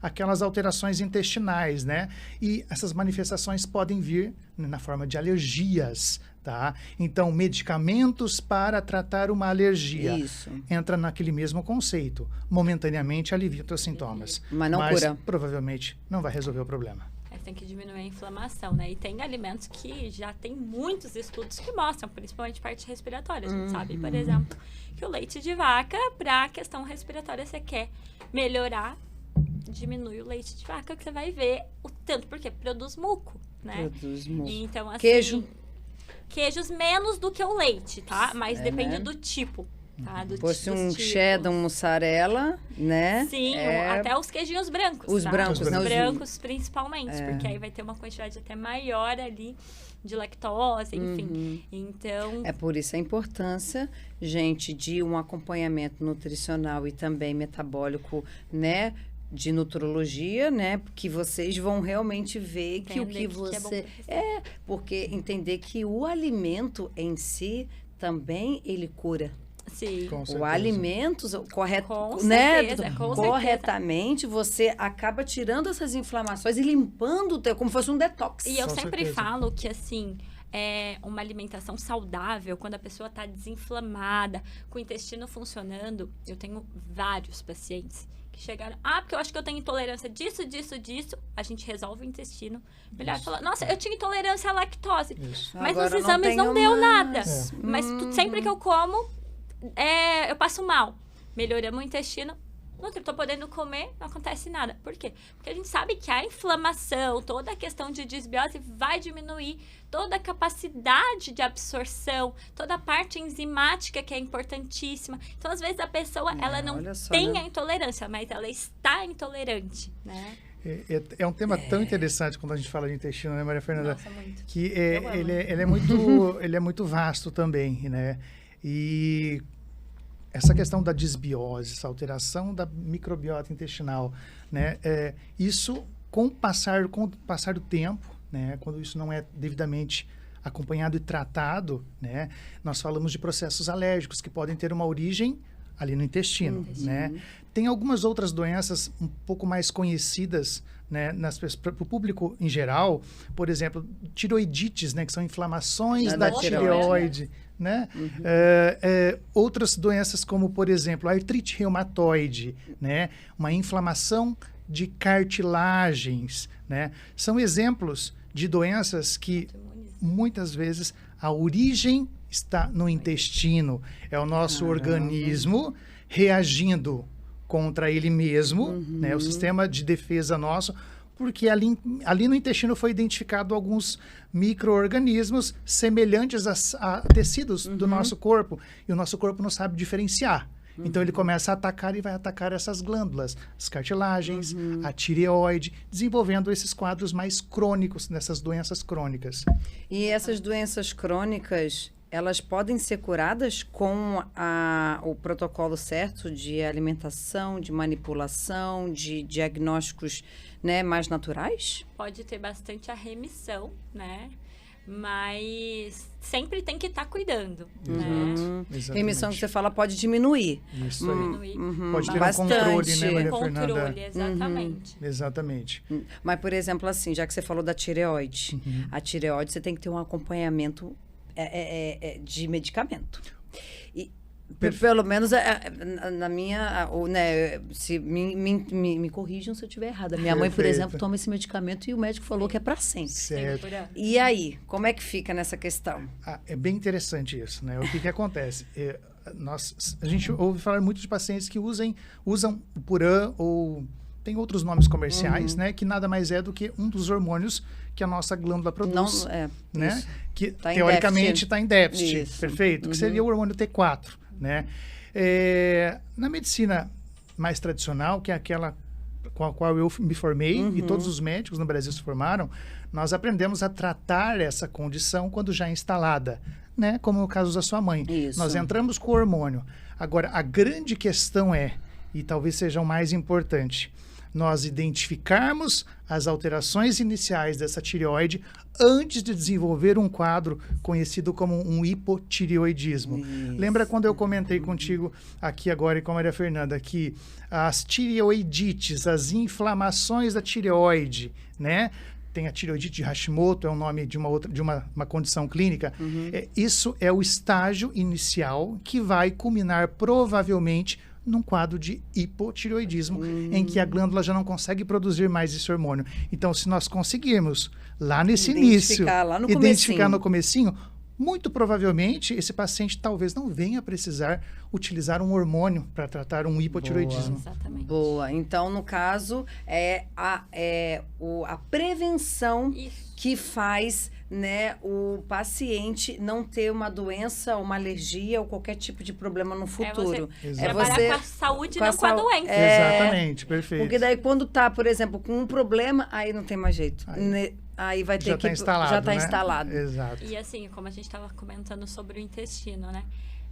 àquelas alterações intestinais, né? E essas manifestações podem vir, né, na forma de alergias, tá? Então, medicamentos para tratar uma alergia. Isso. Entra naquele mesmo conceito. Momentaneamente alivia os seus sintomas. Mas não cura. Provavelmente não vai resolver o problema. Tem que diminuir a inflamação, né? E tem alimentos que já tem muitos estudos que mostram, principalmente parte respiratória. A gente sabe, por exemplo, que o leite de vaca, para a questão respiratória, você quer melhorar, diminui o leite de vaca, que você vai ver o tanto, porque produz muco, né? Produz muco. Então, assim, Queijo? Queijos menos do que o leite, tá? Mas depende né? do tipo. Tá? Fosse dos um tipos. cheddar, um mussarela, né? Sim, até os queijinhos brancos. Os tá? brancos, os né? brancos principalmente, porque aí vai ter uma quantidade até maior ali de lactose, enfim. Então. É por isso a importância, gente, de um acompanhamento nutricional e também metabólico, né? De nutrologia, né? Porque vocês vão realmente ver que o que Entender que é bom você... pra porque entender que o alimento em si também ele cura. Sim. Com O certeza. alimento correto, Com né? certeza, com corretamente, você acaba tirando essas inflamações e limpando o teu, como fosse um detox. E eu Com sempre certeza. falo que, assim, uma alimentação saudável, quando a pessoa está desinflamada, com o intestino funcionando, eu tenho vários pacientes que chegaram, porque eu acho que eu tenho intolerância disso, disso, disso. A gente resolve o intestino. Melhor falar, nossa, eu tinha intolerância à lactose. Isso. Mas Agora nos exames não tenho deu nada. mais. Mas sempre que eu como, eu passo mal. Melhoramos o intestino. Não estou podendo comer, não acontece nada. Por quê? Porque a gente sabe que a inflamação, toda a questão de disbiose vai diminuir toda a capacidade de absorção, toda a parte enzimática que é importantíssima. Então, às vezes, a pessoa ela não olha só, tem né? a intolerância, mas ela está intolerante, né? É um tema tão interessante quando a gente fala de intestino, né, Maria Fernanda? Nossa, muito. Que Eu amo. ele é muito vasto também, né? E essa questão da disbiose, essa alteração da microbiota intestinal, né? Isso, com o passar do tempo, né? Quando isso não é devidamente acompanhado e tratado, né? Nós falamos de processos alérgicos que podem ter uma origem ali no intestino, né? Tem algumas outras doenças um pouco mais conhecidas, né, para o público em geral, por exemplo, tiroidites, né, que são inflamações da tireoide, né? Outras doenças como, por exemplo, a artrite reumatoide, né, uma inflamação de cartilagens, né? São exemplos de doenças que muitas vezes a origem está no intestino, é o nosso organismo reagindo contra ele mesmo, né, o sistema de defesa nosso, porque ali no intestino foi identificado alguns micro-organismos semelhantes a tecidos do nosso corpo, e o nosso corpo não sabe diferenciar. Então ele começa a atacar e vai atacar essas glândulas, as cartilagens, a tireoide, desenvolvendo esses quadros mais crônicos, nessas doenças crônicas. E essas doenças crônicas, elas podem ser curadas com o protocolo certo de alimentação, de manipulação, de diagnósticos, né, mais naturais? Pode ter bastante a remissão, né? Mas sempre tem que estar cuidando, né? Exatamente. Remissão que você fala pode diminuir. Isso aí. Diminuir. Pode ter Bastante. um controle, né, Maria Controle, Fernanda? exatamente. Exatamente. Mas, por exemplo, assim, já que você falou da tireoide, a tireoide você tem que ter um acompanhamento de medicamento. E, pelo menos na minha, né, se me corrijam se eu estiver errada. Minha mãe, por Perfeito. exemplo, toma esse medicamento e o médico falou que é para sempre. Certo. Por ano. E aí, como é que fica nessa questão? É bem interessante isso, né? O que acontece? A gente ouve falar muito de pacientes que usam o Puran ou tem outros nomes comerciais, né? Que nada mais é do que um dos hormônios que a nossa glândula produz, né? Isso. Que Tá em teoricamente déficit. está em déficit, Isso. perfeito? Que seria o hormônio T4, né? Na medicina mais tradicional, que é aquela com a qual eu me formei, e todos os médicos no Brasil se formaram, nós aprendemos a tratar essa condição quando já instalada, né? Como no caso da sua mãe. Isso. Nós entramos com o hormônio. Agora, a grande questão é, e talvez seja o mais importante, nós identificarmos as alterações iniciais dessa tireoide antes de desenvolver um quadro conhecido como um hipotireoidismo. Isso. Lembra quando eu comentei contigo aqui agora e com a Maria Fernanda que as tireoidites, as inflamações da tireoide, né? Tem a tireoidite de Hashimoto, é o nome de uma condição clínica. Isso é o estágio inicial que vai culminar provavelmente num quadro de hipotireoidismo, em que a glândula já não consegue produzir mais esse hormônio. Então, se nós conseguirmos, lá nesse início, lá no identificar no comecinho, muito provavelmente esse paciente talvez não venha precisar utilizar um hormônio para tratar um hipotireoidismo. Exatamente. Boa. Então, no caso, a prevenção que faz, né, o paciente não ter uma doença, uma alergia ou qualquer tipo de problema no futuro. Trabalhar com a saúde, não com a doença. Exatamente, perfeito. Porque daí quando tá, por exemplo, com um problema, aí não tem mais jeito. Aí vai ter que... Já está instalado. Exato. E assim, como a gente estava comentando sobre o intestino, né?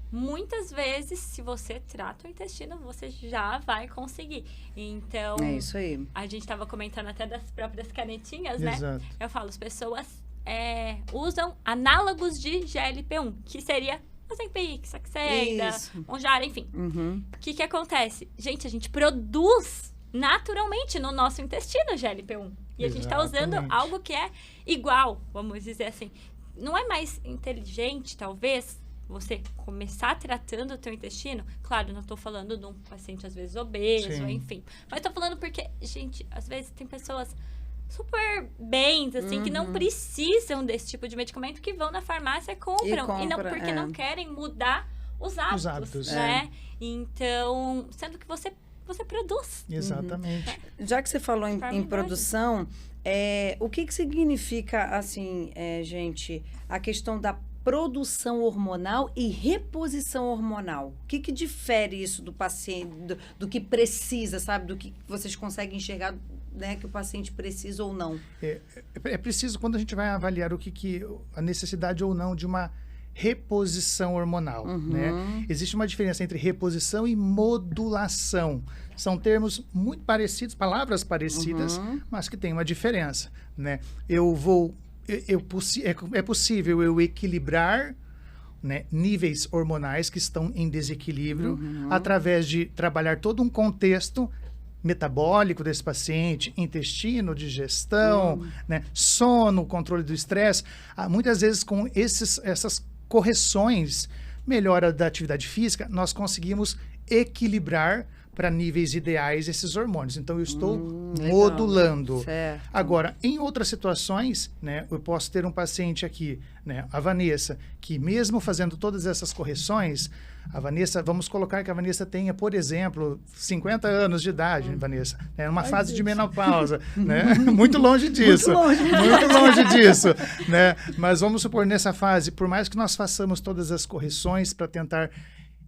Muitas vezes, se você trata o intestino, você já vai conseguir. Então, é isso aí. A gente estava comentando até das próprias canetinhas, né? Exato. Eu falo, as pessoas usam análogos de GLP-1, que seria Ozempic, Saxenda, Mounjaro, enfim. O que acontece? Gente, a gente produz naturalmente no nosso intestino GLP-1. E a gente está usando algo que é igual, vamos dizer assim. Não é mais inteligente, talvez, você começar tratando o teu intestino? Claro, não estou falando de um paciente, às vezes, obeso, enfim. Mas estou falando porque, gente, às vezes tem pessoas super bens, assim, que não precisam desse tipo de medicamento, que vão na farmácia e compram. E não, porque não querem mudar os hábitos, né? Então, sendo que você produz. Exatamente. Já que você falou em produção, o que significa, assim, gente, a questão da produção hormonal e reposição hormonal? O que difere isso do paciente, do que precisa, sabe? Do que vocês conseguem enxergar, né, que o paciente precisa ou não? É preciso, quando a gente vai avaliar a necessidade ou não de uma reposição hormonal, né? Existe uma diferença entre reposição e modulação. São termos muito parecidos, palavras parecidas, mas que têm uma diferença, né? É possível eu equilibrar, né, níveis hormonais que estão em desequilíbrio através de trabalhar todo um contexto metabólico desse paciente, intestino, digestão, né, sono, controle do estresse. Muitas vezes com essas correções, melhora da atividade física, nós conseguimos equilibrar para níveis ideais esses hormônios. Então, eu estou modulando. Certo. Agora, em outras situações, né, eu posso ter um paciente aqui, né, a Vanessa, que mesmo fazendo todas essas correções, a Vanessa, vamos colocar que a Vanessa tenha, por exemplo, 50 anos de idade, Vanessa, né, numa fase de menopausa, né? Muito longe disso. Muito longe disso, né? Mas vamos supor, nessa fase, por mais que nós façamos todas as correções para tentar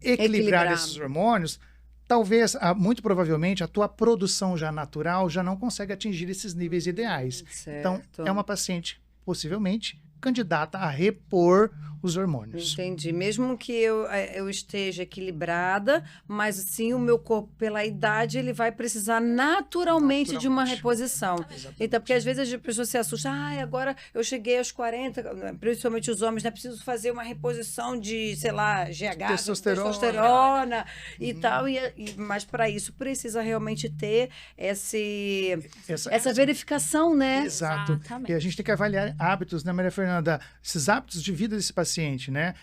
equilibrar esses hormônios, talvez, muito provavelmente, a tua produção já natural já não consegue atingir esses níveis ideais. Certo. Então, é uma paciente, possivelmente, candidata a repor os hormônios. Entendi. Mesmo que eu esteja equilibrada, mas sim o meu corpo, pela idade, ele vai precisar naturalmente de uma reposição. Então, porque às vezes as pessoas se assustam, agora eu cheguei aos 40, principalmente os homens, né? Preciso fazer uma reposição de, sei lá, GH, testosterona e tal. Mas para isso precisa realmente ter essa verificação, né? Exato. Exatamente. E a gente tem que avaliar hábitos, né, Maria Fernanda? Esses hábitos de vida desse paciente, né?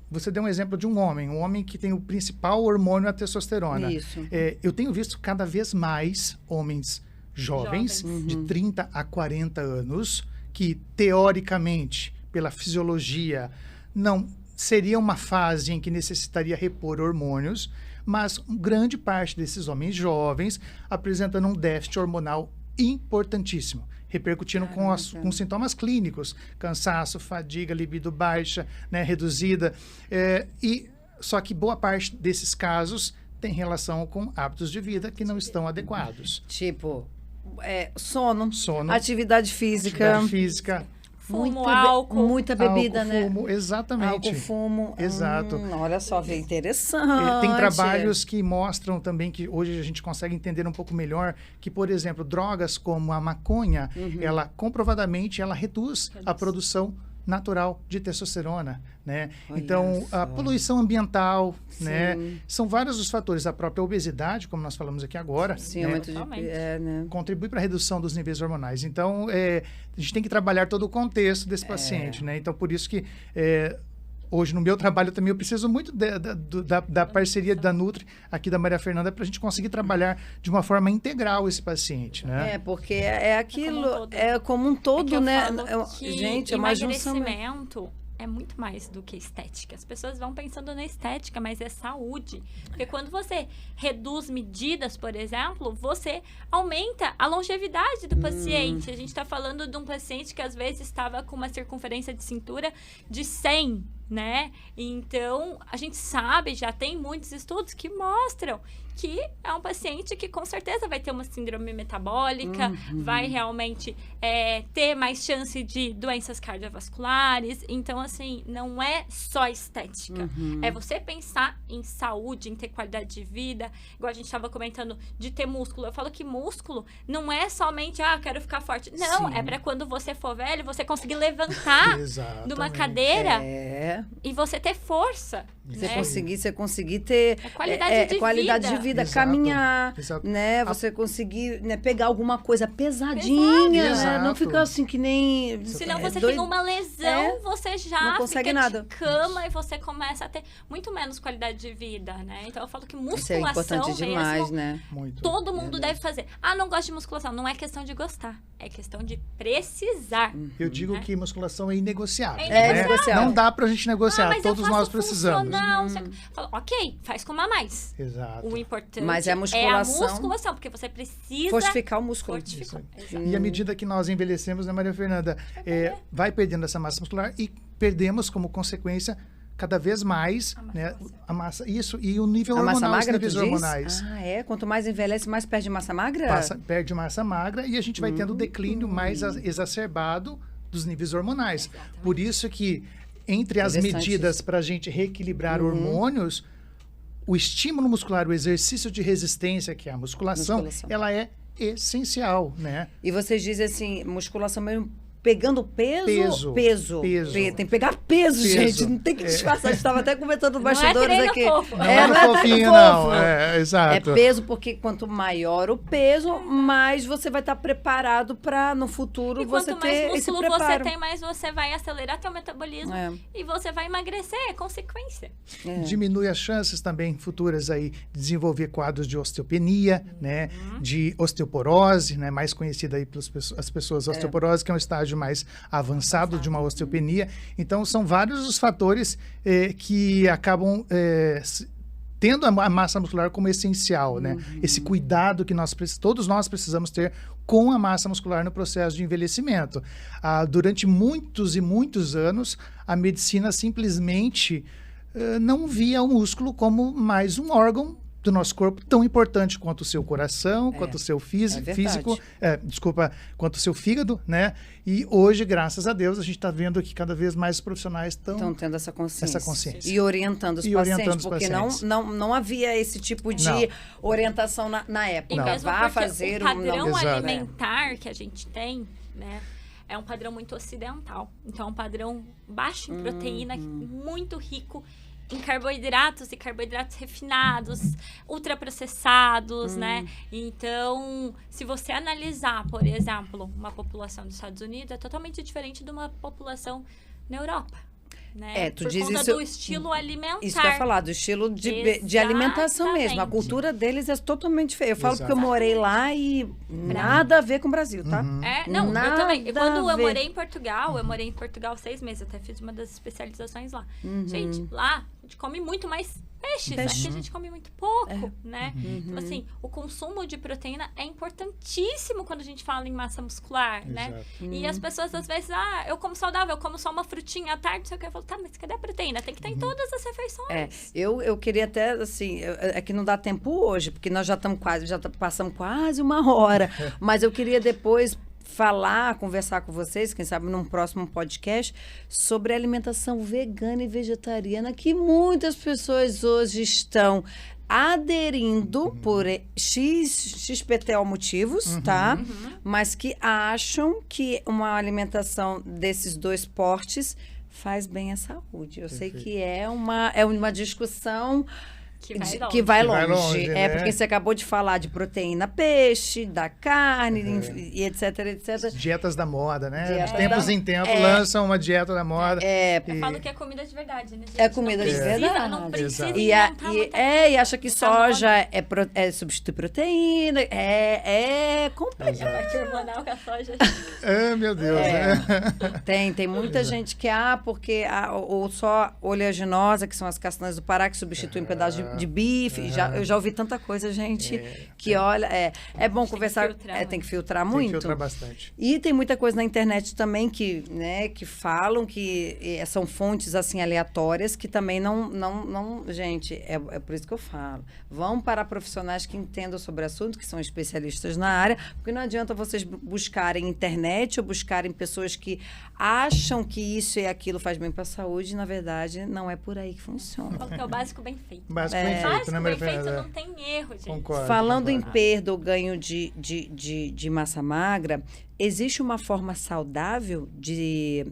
Você deu um exemplo de um homem que tem o principal hormônio, a testosterona. Isso. Eu tenho visto cada vez mais homens jovens. De 30 a 40 anos, que teoricamente, pela fisiologia, não seria uma fase em que necessitaria repor hormônios, mas grande parte desses homens jovens apresentando um déficit hormonal importantíssimo, repercutindo com sintomas clínicos, cansaço, fadiga, libido baixa, né, reduzida. Só que boa parte desses casos tem relação com hábitos de vida que não estão adequados. Tipo, sono, Sono, atividade física, Fumo, álcool. muita bebida, álcool, né? fumo, exatamente. Álcool, fumo. Exato. Olha só, vê, interessante. Tem trabalhos que mostram também que hoje a gente consegue entender um pouco melhor que, por exemplo, drogas como a maconha, ela comprovadamente ela reduz a produção natural de testosterona, né? Olha Então, a só. poluição ambiental, Sim. né? São vários os fatores. A própria obesidade, como nós falamos aqui agora, Sim, né? aumento de... Totalmente. né? Contribui para a redução dos níveis hormonais. Então, a gente tem que trabalhar todo o contexto desse paciente, né? Então, por isso que hoje no meu trabalho também eu preciso muito da parceria da Nutri, aqui da Maria Fernanda, para a gente conseguir trabalhar de uma forma integral esse paciente, né? Porque é aquilo, como um É todo, que eu né? falo que Gente, é uma junção. emagrecimento é muito mais do que estética. As pessoas vão pensando na estética, mas é saúde. Porque quando você reduz medidas, por exemplo, você aumenta a longevidade do paciente. A gente está falando de um paciente que às vezes estava com uma circunferência de cintura de 100, né? Então, a gente sabe, já tem muitos estudos que mostram que é um paciente que com certeza vai ter uma síndrome metabólica, vai realmente ter mais chance de doenças cardiovasculares. Então, assim, não é só estética. É você pensar em saúde, em ter qualidade de vida. Igual a gente estava comentando de ter músculo. Eu falo que músculo não é somente, quero ficar forte. Não, Sim. é para quando você for velho, você conseguir levantar de uma Exatamente. cadeira e você ter força. Você né? conseguir ter Qualidade de vida. vida, Exato, caminhar, exato. né? Você conseguir, né, pegar alguma coisa pesadinha, né? Exato. Não ficar assim que nem... Senão você doido. tem uma lesão, você já Não consegue fica nada. de cama e você começa a ter muito menos qualidade de vida, né? Então eu falo que Isso é musculação importante demais, mesmo, né? Muito. todo mundo deve fazer. Não gosto de musculação. Não é questão de gostar, é questão de precisar. Eu digo né? que musculação é inegociável. É né? inegociável. Não dá pra gente negociar, mas todos eu faço nós precisamos. funcional, Falo, ok, faz com uma mais. Exato. O importante Mas é a musculação. musculação, porque você precisa Fortificar o músculo. fortificar. Isso aí. E à medida que nós envelhecemos, né, Maria Fernanda, vai perdendo essa massa muscular e perdemos como consequência cada vez mais a massa, isso, e o nível A massa hormonal, os magra, tu níveis diz? hormonais. Quanto mais envelhece, mais perde massa magra? Perde massa magra e a gente vai tendo o declínio mais exacerbado dos níveis hormonais. Por isso que, entre as Interessante medidas para a gente reequilibrar hormônios, o estímulo muscular, o exercício de resistência, que é a musculação. Ela é essencial, né? E vocês dizem assim, musculação mesmo, pegando peso? Peso. Tem que pegar peso, gente. Não tem que disfarçar. A gente estava até conversando nos Não é bastidores treino aqui. fofo. Não é no fofinho, não. Exato. É peso, porque quanto maior o peso, mais você vai estar preparado para, no futuro, E você quanto ter mais esse músculo você preparo. tem, mais você vai acelerar teu metabolismo e você vai emagrecer, é consequência. Diminui as chances também futuras aí de desenvolver quadros de osteopenia, né, de osteoporose, né, mais conhecida aí pelas as pessoas, osteoporose, que é um estágio mais avançado de uma osteopenia. Então, são vários os fatores que acabam tendo a massa muscular como essencial, né? Esse cuidado que todos nós precisamos ter com a massa muscular no processo de envelhecimento. Durante muitos e muitos anos, a medicina simplesmente não via o músculo como mais um órgão do nosso corpo tão importante quanto o seu coração, quanto o seu físico, quanto o seu fígado, né? E hoje, graças a Deus, a gente está vendo que cada vez mais os profissionais estão tendo essa consciência. E E orientando os pacientes, porque não havia esse tipo de orientação na época. E mesmo Vá porque fazer o padrão Exato. alimentar que a gente tem, né? É um padrão muito ocidental. Então, é um padrão baixo em proteína, muito rico em carboidratos e carboidratos refinados, ultraprocessados, né? Então, se você analisar, por exemplo, uma população dos Estados Unidos, é totalmente diferente de uma população na Europa. Né? Tu por diz conta isso, do estilo alimentar. Isso que eu ia falar, do estilo de alimentação mesmo. A cultura deles é totalmente diferente. Eu falo porque eu morei lá e nada a ver com o Brasil, tá? Não, eu também. Quando eu ver. morei em Portugal, 6 meses, até fiz uma das especializações lá. Gente, lá A gente come muito mais peixes, aqui a gente come muito pouco, né? Então, assim, o consumo de proteína é importantíssimo quando a gente fala em massa muscular, né? E as pessoas, às vezes, eu como saudável, eu como só uma frutinha à tarde, não sei o que. Eu falo, tá, mas cadê a proteína? Tem que estar em todas as refeições. Eu queria até, assim, é que não dá tempo hoje, porque nós já passamos quase 1 hora, mas eu queria depois conversar com vocês, quem sabe num próximo podcast, sobre a alimentação vegana e vegetariana, que muitas pessoas hoje estão aderindo por XPTO motivos, tá? Mas que acham que uma alimentação desses 2 portes faz bem à saúde. Eu sei que é uma discussão que vai longe. Né? Porque você acabou de falar de proteína, peixe, da carne, e etc, etc. Dietas da moda, né? De tempos em tempos lançam uma dieta da moda. Eu falo que é comida de verdade, né, gente? É comida de verdade. Não precisa e acha que soja substitui proteína. É complexo. A parte hormonal que a soja... Meu Deus. Tem muita gente que, porque ou só oleaginosa, que são as castanhas do Pará, que substituem um pedaço de bife. Eu já ouvi tanta coisa, gente, que olha... É bom conversar... Tem que filtrar muito. Tem que filtrar bastante. E tem muita coisa na internet também que falam que são fontes, assim, aleatórias, que também não... Gente, é por isso que eu falo. Vão para profissionais que entendam sobre o assunto, que são especialistas na área, porque não adianta vocês buscarem internet ou buscarem pessoas que acham que isso e aquilo faz bem para a saúde, e, na verdade, não é por aí que funciona. Porque é o básico bem feito. Básico bem feito não tem erro, gente. Concordo. Em perda ou ganho de massa magra, existe uma forma saudável de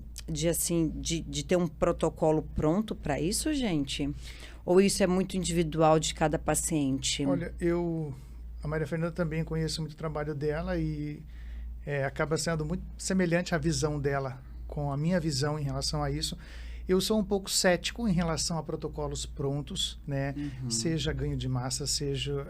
ter um protocolo pronto para isso, gente? Ou isso é muito individual de cada paciente? Olha, a Maria Fernanda também conheço muito o trabalho dela e acaba sendo muito semelhante à visão dela com a minha visão em relação a isso. Eu sou um pouco cético em relação a protocolos prontos, né? Seja ganho de massa, seja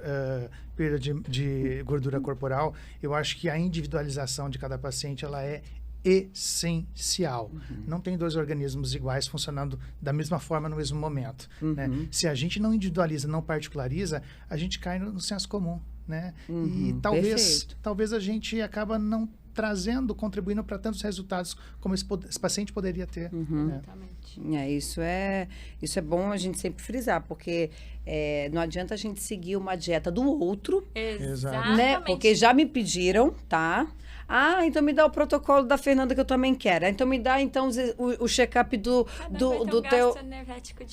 perda de gordura corporal. Eu acho que a individualização de cada paciente, ela é essencial. Não tem 2 organismos iguais funcionando da mesma forma no mesmo momento. Né? Se a gente não individualiza, não particulariza, a gente cai no senso comum. Né? E talvez a gente acaba não contribuindo para tantos resultados como esse paciente poderia ter. Né? Isso é bom a gente sempre frisar, porque não adianta a gente seguir uma dieta do outro. Exatamente. Né? Porque já me pediram, tá? Então me dá o protocolo da Fernanda que eu também quero. Então me dá o check-up do teu...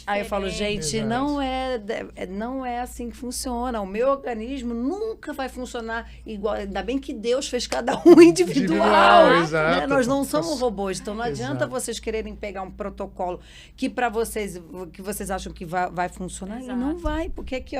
Aí eu falo, gente, não é assim que funciona. O meu organismo nunca vai funcionar igual. Ainda bem que Deus fez cada um individual. Exato. Né? Nós não somos robôs. Então não adianta vocês quererem pegar um protocolo que para vocês acham que vai funcionar. E não vai, porque aqui,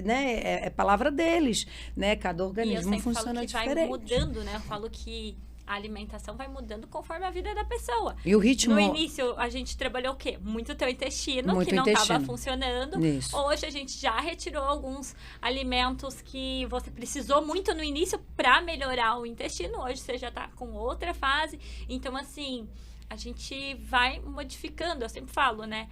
né, é palavra deles, né? Cada organismo funciona diferente. Vai mudando, né? Eu falo que a alimentação vai mudando conforme a vida da pessoa. E o ritmo... No início, a gente trabalhou o quê? Muito teu intestino, que não estava funcionando. Isso. Hoje, a gente já retirou alguns alimentos que você precisou muito no início para melhorar o intestino. Hoje, você já está com outra fase. Então, assim, a gente vai modificando. Eu sempre falo, né?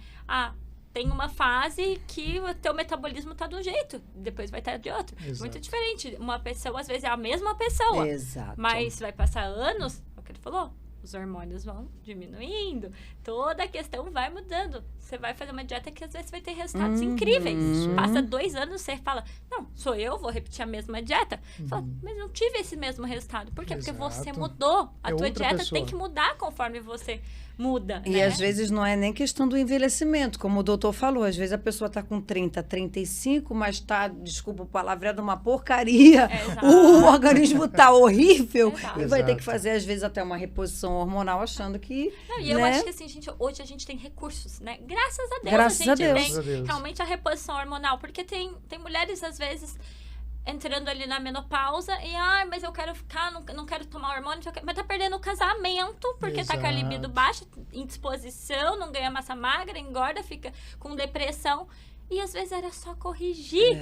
Tem uma fase que o teu metabolismo está de um jeito, depois vai estar de outro. Exato. Muito diferente. Uma pessoa, às vezes, é a mesma pessoa. Exato. Mas vai passar anos, é o que ele falou, os hormônios vão diminuindo, toda a questão vai mudando. Você vai fazer uma dieta que, às vezes, vai ter resultados incríveis. Passa 2 anos, você fala, não, sou eu, vou repetir a mesma dieta. Você fala, mas não tive esse mesmo resultado. Por quê? Porque você mudou. A tua dieta tem que mudar conforme você muda. E às vezes não é nem questão do envelhecimento, como o doutor falou. Às vezes a pessoa está com 30, 35, mas está, desculpa o palavreado, uma porcaria. O organismo está horrível. E vai ter que fazer, às vezes, até uma reposição hormonal, achando que... E eu acho que, assim, gente, hoje a gente tem recursos, né? Graças a Deus Graças a gente tem realmente a reposição hormonal. Porque tem mulheres, às vezes... entrando ali na menopausa e, mas eu quero ficar, não quero tomar hormônio, mas tá perdendo o casamento, porque tá com a libido baixa, indisposição, não ganha massa magra, engorda, fica com depressão. E às vezes era só corrigir.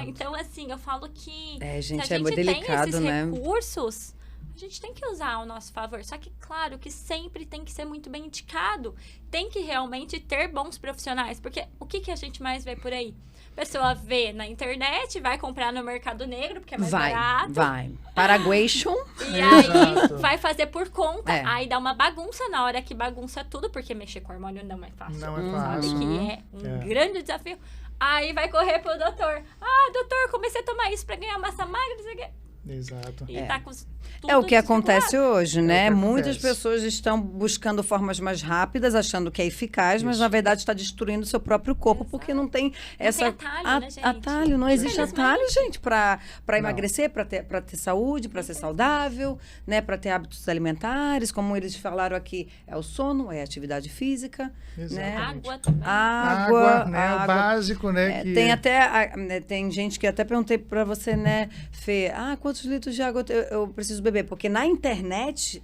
Então, assim, eu falo que gente, se a gente delicado, tem esses né? recursos, a gente tem que usar ao nosso favor. Só que, claro, que sempre tem que ser muito bem indicado. Tem que realmente ter bons profissionais. Porque o que a gente mais vê por aí? A pessoa vê na internet, vai comprar no Mercado Negro, porque é mais barato. Vai. Paraguation. E aí, Exato. vai fazer por conta. É. Aí dá uma bagunça na hora que bagunça tudo, porque mexer com hormônio não é fácil. Não é Sabe fácil. que é um grande desafio. Aí vai correr pro doutor. Ah, doutor, comecei a tomar isso pra ganhar massa magra, não sei o quê. Exato. E tá com tudo É o que acontece desregulado. hoje, né? É o que Muitas acontece. pessoas estão buscando formas mais rápidas, achando que é eficaz, mas na verdade está destruindo o seu próprio corpo, porque não tem essa tem atalho, né, gente? atalho, não existe Infelizmente. atalho, gente, para Não. emagrecer, para ter saúde, para ser saudável, né, para ter hábitos alimentares, como eles falaram aqui, é o sono, é a atividade física, né? Exatamente. Água também. Água, né? O básico, né? É, que... tem até tem gente que até perguntei para você, né, Fê, quantos litros de água eu preciso beber? Porque na internet,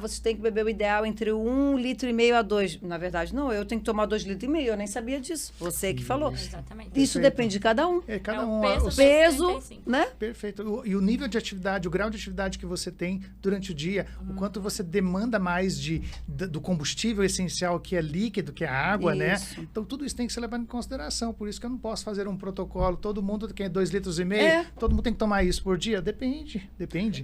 você tem que beber o ideal entre 1,5 litro a 2. Na verdade, não, eu tenho que tomar 2,5 litros, eu nem sabia disso. Você que falou. Exatamente. Isso Perfeito. depende de cada um. É, cada É o um. peso os- do- Peso, 75. né? Perfeito. E o nível de atividade, o grau de atividade que você tem durante o dia, o quanto você demanda mais do combustível essencial, que é líquido, que é a água, né? Isso. Então, tudo isso tem que ser levado em consideração. Por isso que eu não posso fazer um protocolo. Todo mundo que é 2,5 litros, todo mundo tem que tomar isso por dia? Depende.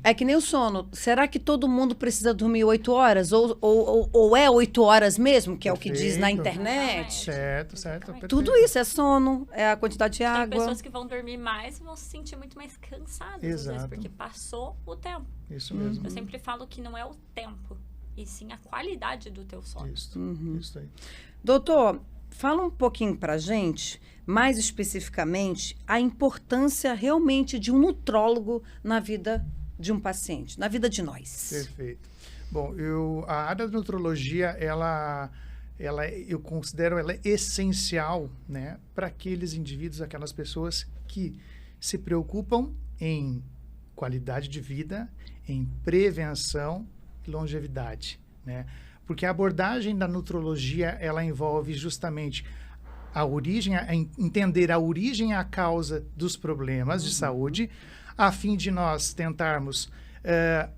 É que nem o sono. Será que todo mundo precisa dormir 8 horas? Ou é 8 horas mesmo, que é o que diz na Perfeito. internet? Certo. Exatamente. Perfeito. Tudo isso é sono, é a quantidade de Tem água. pessoas que vão dormir mais e vão se sentir muito mais cansadas, às vezes, Exato. porque passou o tempo. Isso mesmo. Eu sempre falo que não é o tempo, e sim a qualidade do teu sono. Isso aí. Doutor, fala um pouquinho pra gente, mais especificamente, a importância realmente de um nutrólogo na vida de um paciente, na vida de nós. Perfeito. Bom, a área da nutrologia, eu considero ela essencial, né, para aqueles indivíduos, aquelas pessoas que se preocupam em qualidade de vida, em prevenção e longevidade, né? Porque a abordagem da nutrologia, ela envolve justamente a origem, entender a origem e a causa dos problemas de saúde, a fim de nós tentarmos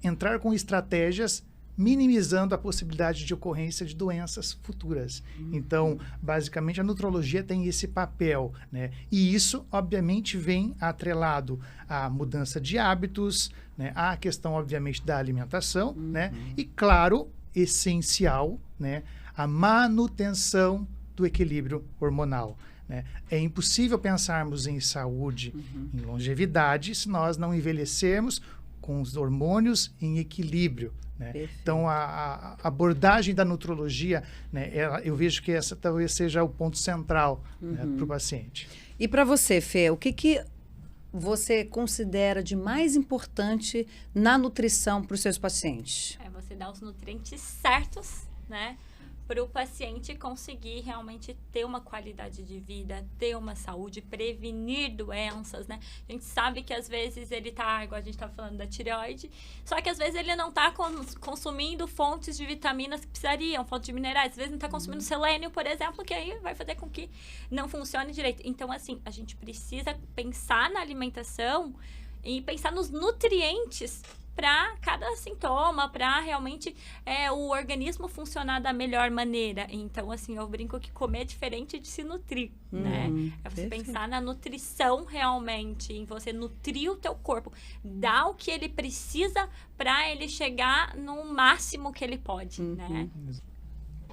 entrar com estratégias minimizando a possibilidade de ocorrência de doenças futuras. Então, basicamente, a nutrologia tem esse papel, né? E isso, obviamente, vem atrelado à mudança de hábitos, né? À questão, obviamente, da alimentação, né? E, claro, essencial, né? A manutenção do equilíbrio hormonal, né? É impossível pensarmos em saúde, em longevidade, se nós não envelhecermos com os hormônios em equilíbrio, né? Então, a abordagem da nutrologia, né, eu vejo que essa talvez seja o ponto central, né, para o paciente. E para você, Fê, o que você considera de mais importante na nutrição para os seus pacientes? É você dar os nutrientes certos, né? Para o paciente conseguir realmente ter uma qualidade de vida, ter uma saúde, prevenir doenças, né? A gente sabe que às vezes ele tá, igual a gente tá falando da tireoide, só que às vezes ele não tá consumindo fontes de vitaminas que precisariam, fontes de minerais, às vezes não tá consumindo selênio, por exemplo, que aí vai fazer com que não funcione direito. Então, assim, a gente precisa pensar na alimentação e pensar nos nutrientes para cada sintoma, para realmente o organismo funcionar da melhor maneira. Então, assim, eu brinco que comer é diferente de se nutrir, né? É você pensar na nutrição realmente, em você nutrir o teu corpo, dar o que ele precisa para ele chegar no máximo que ele pode, né?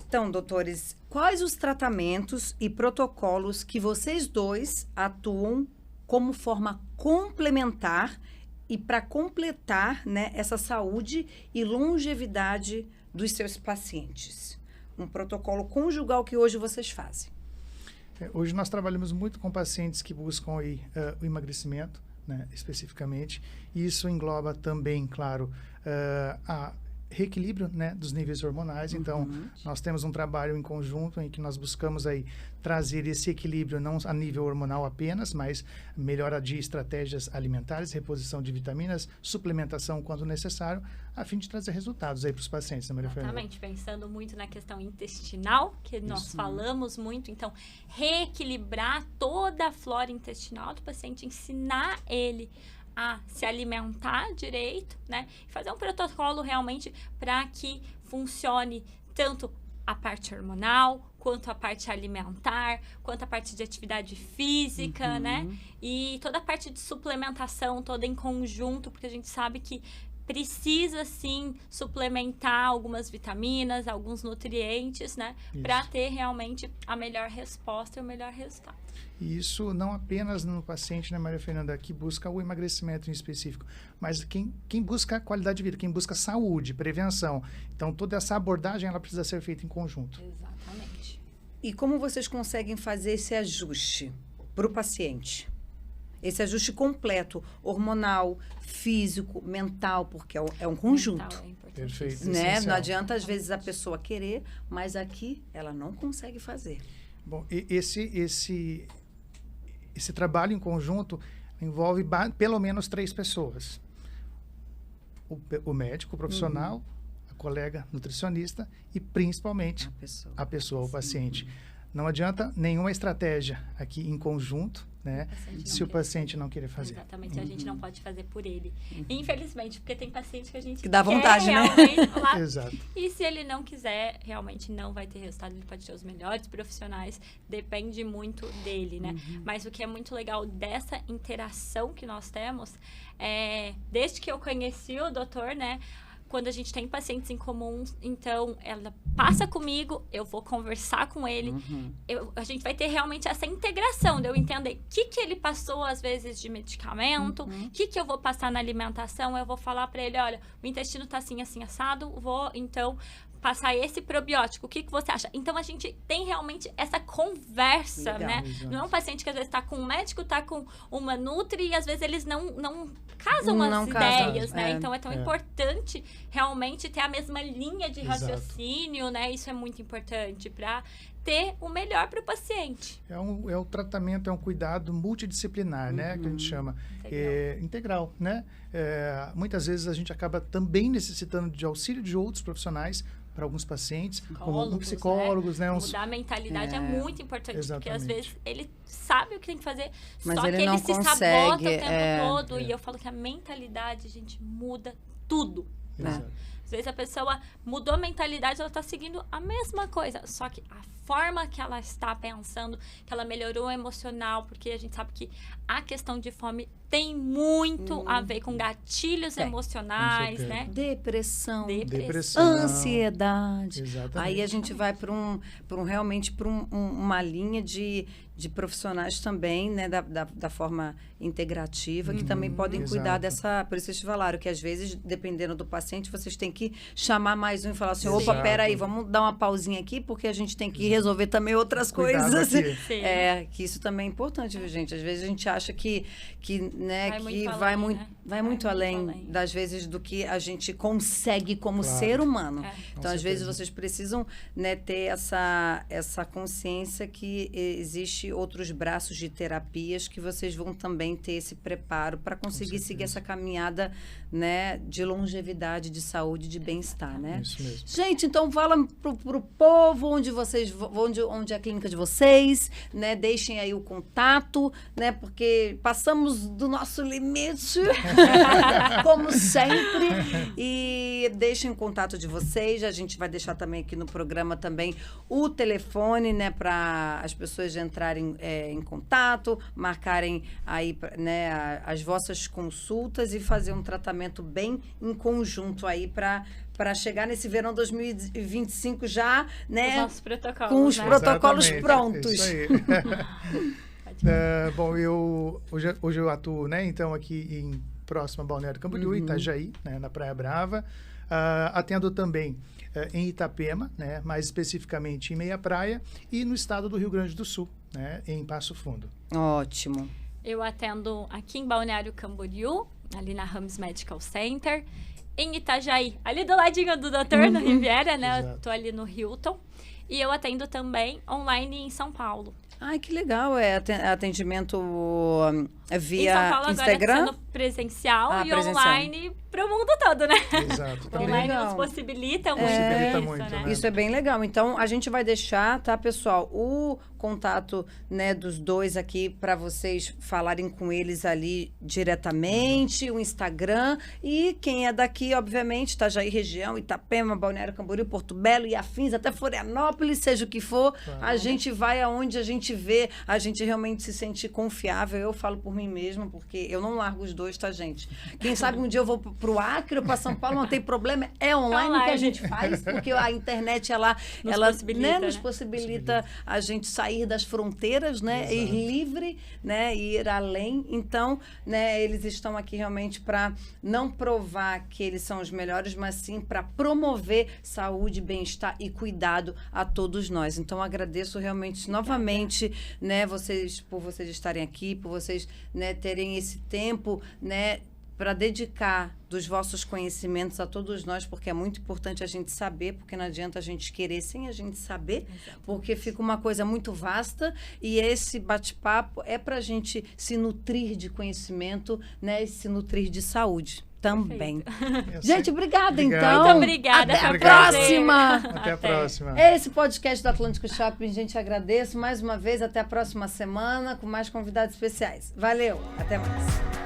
Então, doutores, quais os tratamentos e protocolos que vocês dois atuam como forma complementar e para completar, né, essa saúde e longevidade dos seus pacientes? Um protocolo conjugal que hoje vocês fazem. Hoje nós trabalhamos muito com pacientes que buscam aí, o emagrecimento, né, especificamente. E isso engloba também, claro, a reequilíbrio, né, dos níveis hormonais. Então, nós temos um trabalho em conjunto em que nós buscamos aí trazer esse equilíbrio não a nível hormonal apenas, mas melhora de estratégias alimentares, reposição de vitaminas, suplementação quando necessário, a fim de trazer resultados aí para os pacientes, né, Maria Fernanda? Exatamente, pensando muito na questão intestinal, que nós falamos muito, então, reequilibrar toda a flora intestinal do paciente, ensinar ele a se alimentar direito, né? E fazer um protocolo realmente para que funcione tanto a parte hormonal, quanto a parte alimentar, quanto a parte de atividade física, né? E toda a parte de suplementação, toda em conjunto, porque a gente sabe que precisa, sim, suplementar algumas vitaminas, alguns nutrientes, né? Para ter realmente a melhor resposta e o melhor resultado. E isso não apenas no paciente, né, Maria Fernanda, que busca o emagrecimento em específico, mas quem busca qualidade de vida, quem busca saúde, prevenção. Então, toda essa abordagem, ela precisa ser feita em conjunto. Exatamente. E como vocês conseguem fazer esse ajuste para o paciente? Esse ajuste completo, hormonal, físico, mental, porque é um conjunto. Mental é importante. Perfeito. Né? Essencial. Não adianta, às vezes, a pessoa querer, mas aqui ela não consegue fazer. Bom, esse trabalho em conjunto envolve pelo menos 3 pessoas. O médico, o profissional, a colega nutricionista e, principalmente, a pessoa, o paciente. Não adianta nenhuma estratégia aqui em conjunto, né? Se o paciente não querer fazer. Exatamente, a gente não pode fazer por ele. Infelizmente, porque tem paciente que a gente Que dá vontade, quer né? realmente falar. Exato. E se ele não quiser, realmente não vai ter resultado. Ele pode ter os melhores profissionais, depende muito dele, né? Mas o que é muito legal dessa interação que nós temos, desde que eu conheci o doutor, né? Quando a gente tem pacientes em comum, então ela passa comigo, eu vou conversar com ele, a gente vai ter realmente essa integração de eu entender o que ele passou, às vezes, de medicamento, o que eu vou passar na alimentação, eu vou falar para ele, olha, o intestino tá assim, assim, assado, vou, então, passar esse probiótico, o que você acha? Então, a gente tem realmente essa conversa, Legal, né? exato. Não é um paciente que, às vezes, tá com um médico, tá com uma nutri, e, às vezes, eles não casam Não as casam, ideias, né? Então, é tão É. importante realmente ter a mesma linha de Exato. raciocínio, né? Isso é muito importante para ter o melhor para o paciente. É um tratamento, é um cuidado multidisciplinar, né? Que a gente chama. Integral, né? Muitas vezes a gente acaba também necessitando de auxílio de outros profissionais para alguns pacientes, como psicólogos, né? Mudar a mentalidade é muito importante, porque às Exatamente. vezes ele sabe o que tem que fazer, Mas só ele que não ele se sabota consegue, o tempo todo. É. E eu falo que a mentalidade, gente, muda tudo. Exato. Às vezes a pessoa mudou a mentalidade, ela está seguindo a mesma coisa, só que a forma que ela está pensando, que ela melhorou o emocional, porque a gente sabe que a questão de fome tem muito a ver com gatilhos emocionais, Com né? Depressão. Depressão. Ansiedade. Exatamente. Aí a gente vai para realmente para uma linha de profissionais também, né, da forma integrativa, que também podem cuidar exato. dessa... Por isso vocês falaram que, às vezes, dependendo do paciente, vocês têm que chamar mais um e falar assim, opa, Exato. peraí, vamos dar uma pausinha aqui, porque a gente tem que resolver também outras Cuidado coisas. aqui. Sim. Que isso também é importante, viu, gente? Às vezes a gente acha que né, Vai que muito vai além, muito, né? vai muito além, além. das vezes, do que a gente consegue como Claro. ser humano. Com Então, às vezes, certeza. vocês precisam, né, ter essa consciência que existe outros braços de terapias que vocês vão também ter esse preparo para conseguir seguir essa caminhada, né, de longevidade, de saúde, de bem-estar, né? Isso mesmo. Gente, então fala pro povo onde vocês onde é a clínica de vocês, né? Deixem aí o contato, né? Porque passamos do nosso limite, como sempre. E deixem o contato de vocês. A gente vai deixar também aqui no programa também o telefone, né? Para as pessoas entrarem em contato, marcarem aí, né? As vossas consultas e fazer um tratamento bem em conjunto aí para chegar nesse verão 2025 já, né? Os nossos protocolos, Com os né? protocolos Exatamente, prontos. Isso aí. Bom, hoje eu atuo, né, então, aqui próximo a Balneário Camboriú, Itajaí, né, na Praia Brava. Atendo também em Itapema, né, mais especificamente em Meia Praia, e no estado do Rio Grande do Sul, né, em Passo Fundo. Ótimo. Eu atendo aqui em Balneário Camboriú, ali na Rams Medical Center, em Itajaí, ali do ladinho do doutor, no Riviera, né? Eu Exato. tô ali no Hilton. E eu atendo também online em São Paulo. Ai, que legal. É atendimento via Em São Paulo Instagram? agora sendo presencial e presencial. online para o mundo todo, né? Exato. O Também online legal. nos possibilita muito Possibilita isso, muito, né? né? Isso é bem legal. Então, a gente vai deixar, tá, pessoal, o contato, né, dos dois aqui para vocês falarem com eles ali diretamente, o Instagram. E quem é daqui, obviamente, Itajaí região, Itapema, Balneário Camboriú, Porto Belo e afins, até Florianópolis, seja o que for, a gente vai aonde a gente vê, a gente realmente se sente confiável. Eu falo por mim mesma, porque eu não largo os dois, tá, gente? Quem sabe um dia eu vou pro Acre ou pra São Paulo, não tem problema, é online que a gente faz, porque a internet, ela possibilita, nos né? possibilita a gente sair das fronteiras, né? Exato. Ir livre, né? Ir além. Então, né, eles estão aqui realmente para não provar que eles são os melhores, mas sim para promover saúde, bem-estar e cuidado a todos nós. Então, agradeço realmente novamente, né, por vocês estarem aqui, por vocês, né, terem esse tempo, né, para dedicar dos vossos conhecimentos a todos nós, porque é muito importante a gente saber, porque não adianta a gente querer sem a gente saber, porque fica uma coisa muito vasta, e esse bate-papo é para a gente se nutrir de conhecimento, né, e se nutrir de saúde também. Gente, obrigada, então. Muito obrigada. Até a foi um prazer. próxima. Até a próxima. Esse podcast do Atlântico Shopping, gente, agradeço mais uma vez. Até a próxima semana com mais convidados especiais. Valeu, até mais.